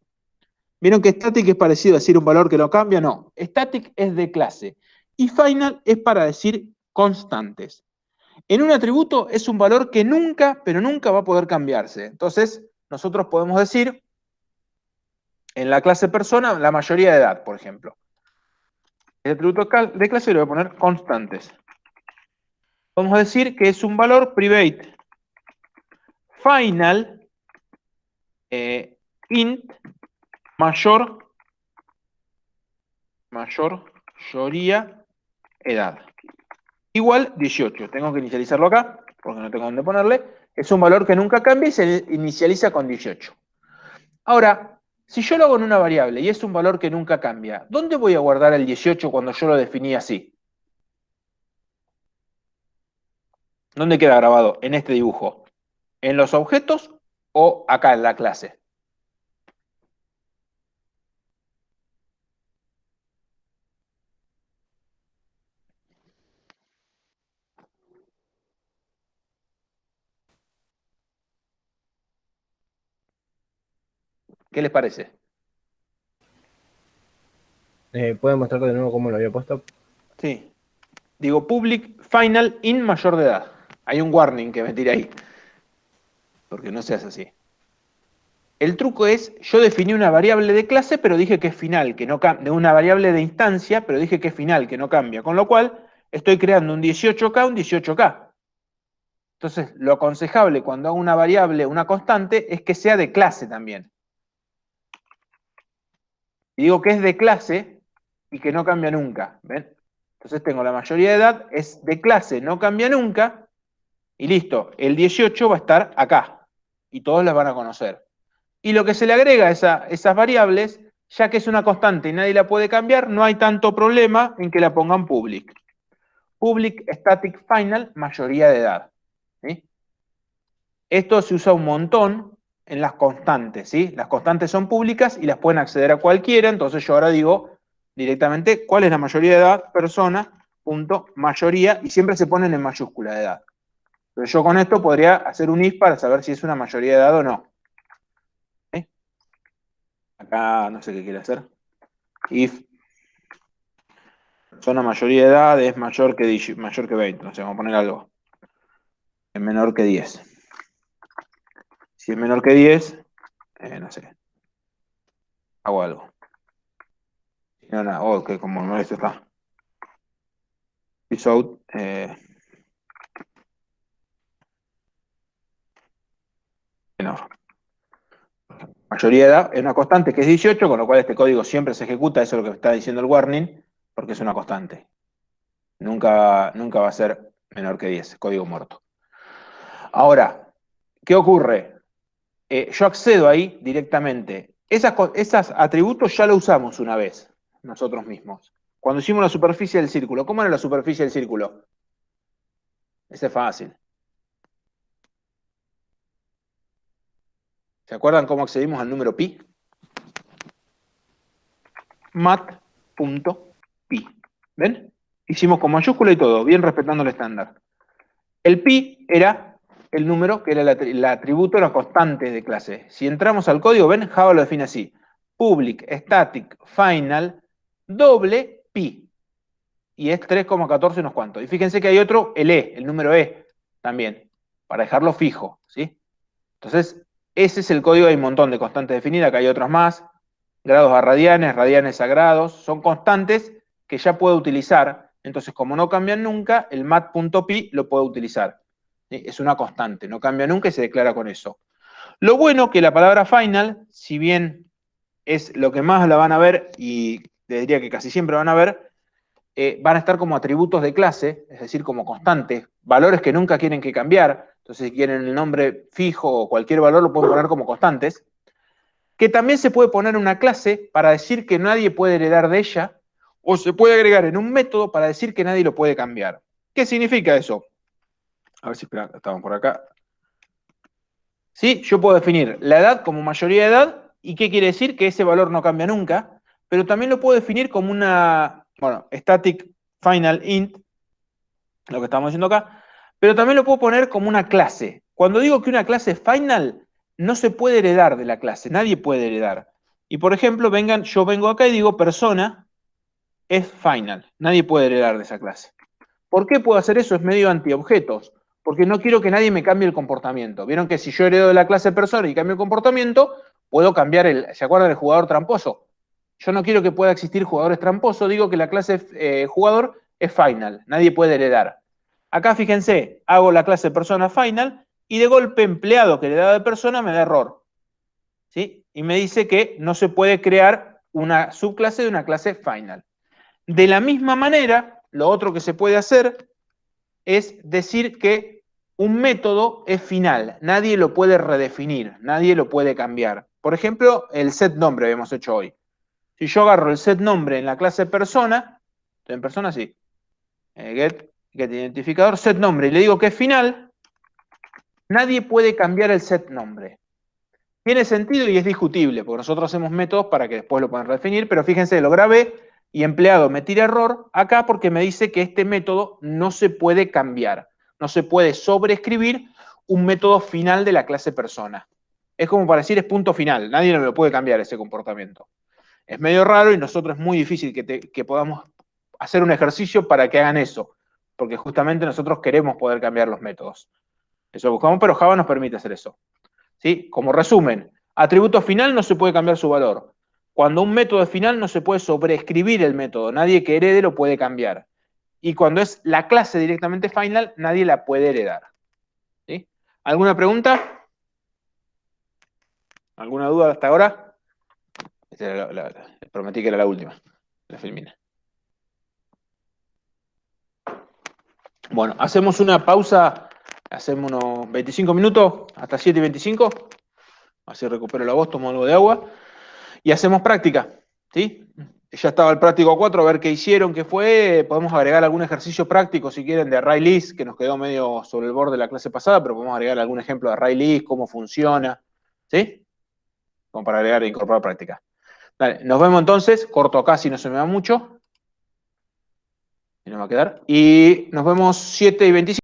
¿Vieron que static es parecido a decir un valor que no cambia? No. Static es de clase. Y final es para decir constantes. En un atributo es un valor que nunca, pero nunca va a poder cambiarse. Entonces, nosotros podemos decir en la clase persona la mayoría de edad, por ejemplo. El atributo de clase le voy a poner constantes. Vamos a decir que es un valor private final int mayoría edad. Igual 18. Tengo que inicializarlo acá, porque no tengo dónde ponerle. Es un valor que nunca cambia y se inicializa con 18. Ahora, si yo lo hago en una variable y es un valor que nunca cambia, ¿dónde voy a guardar el 18 cuando yo lo definí así? ¿Dónde queda grabado? En este dibujo. ¿En los objetos o acá en la clase? ¿Qué les parece? ¿Pueden mostrar de nuevo cómo lo había puesto? Sí. Digo public final in mayor de edad. Hay un warning que me tiré ahí. Porque no se hace así. El truco es, yo definí una variable de clase, pero dije que es final, que no cambia, de una variable de instancia, pero dije que es final, que no cambia. Con lo cual, estoy creando un 18K, un 18K. Entonces, lo aconsejable cuando hago una variable, una constante, es que sea de clase también. Y digo que es de clase y que no cambia nunca. ¿Ven? Entonces tengo la mayoría de edad, es de clase, no cambia nunca, y listo, el 18 va a estar acá, y todos las van a conocer. Y lo que se le agrega a esas variables, ya que es una constante y nadie la puede cambiar, no hay tanto problema en que la pongan public. Public static final, mayoría de edad. ¿Sí? Esto se usa un montón en las constantes, ¿sí? Las constantes son públicas y las pueden acceder a cualquiera, entonces yo ahora digo directamente cuál es la mayoría de edad, persona, punto, mayoría, y siempre se ponen en mayúscula de edad. Pero yo con esto podría hacer un if para saber si es una mayoría de edad o no. ¿Sí? Acá no sé qué quiere hacer. If persona mayoría de edad es mayor que 20, no sé, vamos a poner algo. Es menor que 10. Si es menor que 10, no sé, hago algo. No, no, oh, que como no esto está. Out, menor. Mayoría de edad es una constante que es 18, con lo cual este código siempre se ejecuta, eso es lo que está diciendo el warning, porque es una constante. Nunca va a ser menor que 10, código muerto. Ahora, ¿qué ocurre? Yo accedo ahí directamente. Esos atributos ya lo usamos una vez, nosotros mismos. Cuando hicimos la superficie del círculo, ¿cómo era la superficie del círculo? Ese es fácil. ¿Se acuerdan cómo accedimos al número pi? mat.pi. ¿Ven? Hicimos con mayúscula y todo, bien respetando el estándar. El pi era el número que era el atributo, la constante de clase. Si entramos al código, ven, Java lo define así. Public, static, final, doble, pi. Y es 3,14 unos cuantos. Y fíjense que hay otro, el E, el número E, también, para dejarlo fijo, ¿sí? Entonces, ese es el código, hay un montón de constantes definidas, acá hay otros más, grados a radianes, radianes a grados, son constantes que ya puedo utilizar. Entonces, como no cambian nunca, el mat.pi lo puedo utilizar. ¿Sí? Es una constante, no cambia nunca y se declara con eso. Lo bueno que la palabra final, si bien es lo que más la van a ver, y les diría que casi siempre van a ver, van a estar como atributos de clase, es decir, como constantes, valores que nunca quieren que cambiar. Entonces, si quieren el nombre fijo o cualquier valor, lo pueden poner como constantes. Que también se puede poner una clase para decir que nadie puede heredar de ella, o se puede agregar en un método para decir que nadie lo puede cambiar. ¿Qué significa eso? A ver si estamos por acá. ¿Sí? Yo puedo definir la edad como mayoría de edad, ¿y qué quiere decir? Que ese valor no cambia nunca, pero también lo puedo definir como una, bueno, static final int, lo que estamos diciendo acá, pero también lo puedo poner como una clase. Cuando digo que una clase es final, no se puede heredar de la clase, nadie puede heredar. Y por ejemplo, yo vengo acá y digo persona es final, nadie puede heredar de esa clase. ¿Por qué puedo hacer eso? Es medio antiobjetos, porque no quiero que nadie me cambie el comportamiento. Vieron que si yo heredo de la clase persona y cambio el comportamiento, puedo cambiar ¿se acuerdan del jugador tramposo? Yo no quiero que pueda existir jugadores tramposos, digo que la clase jugador es final, nadie puede heredar. Acá fíjense, hago la clase persona final y de golpe empleado que heredado de persona me da error. ¿Sí? Y me dice que no se puede crear una subclase de una clase final. De la misma manera, lo otro que se puede hacer es decir que un método es final, nadie lo puede redefinir, nadie lo puede cambiar. Por ejemplo, el set nombre que hemos hecho hoy. Si yo agarro el set nombre en la clase persona, en persona sí, get identificador, set nombre, y le digo que es final, nadie puede cambiar el set nombre. Tiene sentido y es discutible, porque nosotros hacemos métodos para que después lo puedan redefinir, pero fíjense, lo grabé y empleado me tira error acá porque me dice que este método no se puede cambiar, no se puede sobreescribir un método final de la clase persona. Es como para decir es punto final, nadie lo puede cambiar ese comportamiento. Es medio raro y nosotros es muy difícil que podamos hacer un ejercicio para que hagan eso, porque justamente nosotros queremos poder cambiar los métodos. Eso buscamos, pero Java nos permite hacer eso. ¿Sí? Como resumen, atributo final no se puede cambiar su valor. Cuando un método es final no se puede sobreescribir el método, nadie que herede lo puede cambiar. Y cuando es la clase directamente final, nadie la puede heredar. ¿Sí? ¿Alguna pregunta? ¿Alguna duda hasta ahora? Prometí que era la última, la filmina. Bueno, hacemos una pausa, hacemos unos 25 minutos, hasta 7:25. Así recupero la voz, tomo algo de agua. Y hacemos práctica, ¿sí? Ya estaba el práctico 4, a ver qué hicieron, qué fue. Podemos agregar algún ejercicio práctico, si quieren, de array list, que nos quedó medio sobre el borde de la clase pasada, pero podemos agregar algún ejemplo de array list, cómo funciona, ¿sí? Como para agregar e incorporar práctica. Dale, nos vemos entonces, corto acá si no se me va mucho. Y no va a quedar. Y nos vemos 7:25.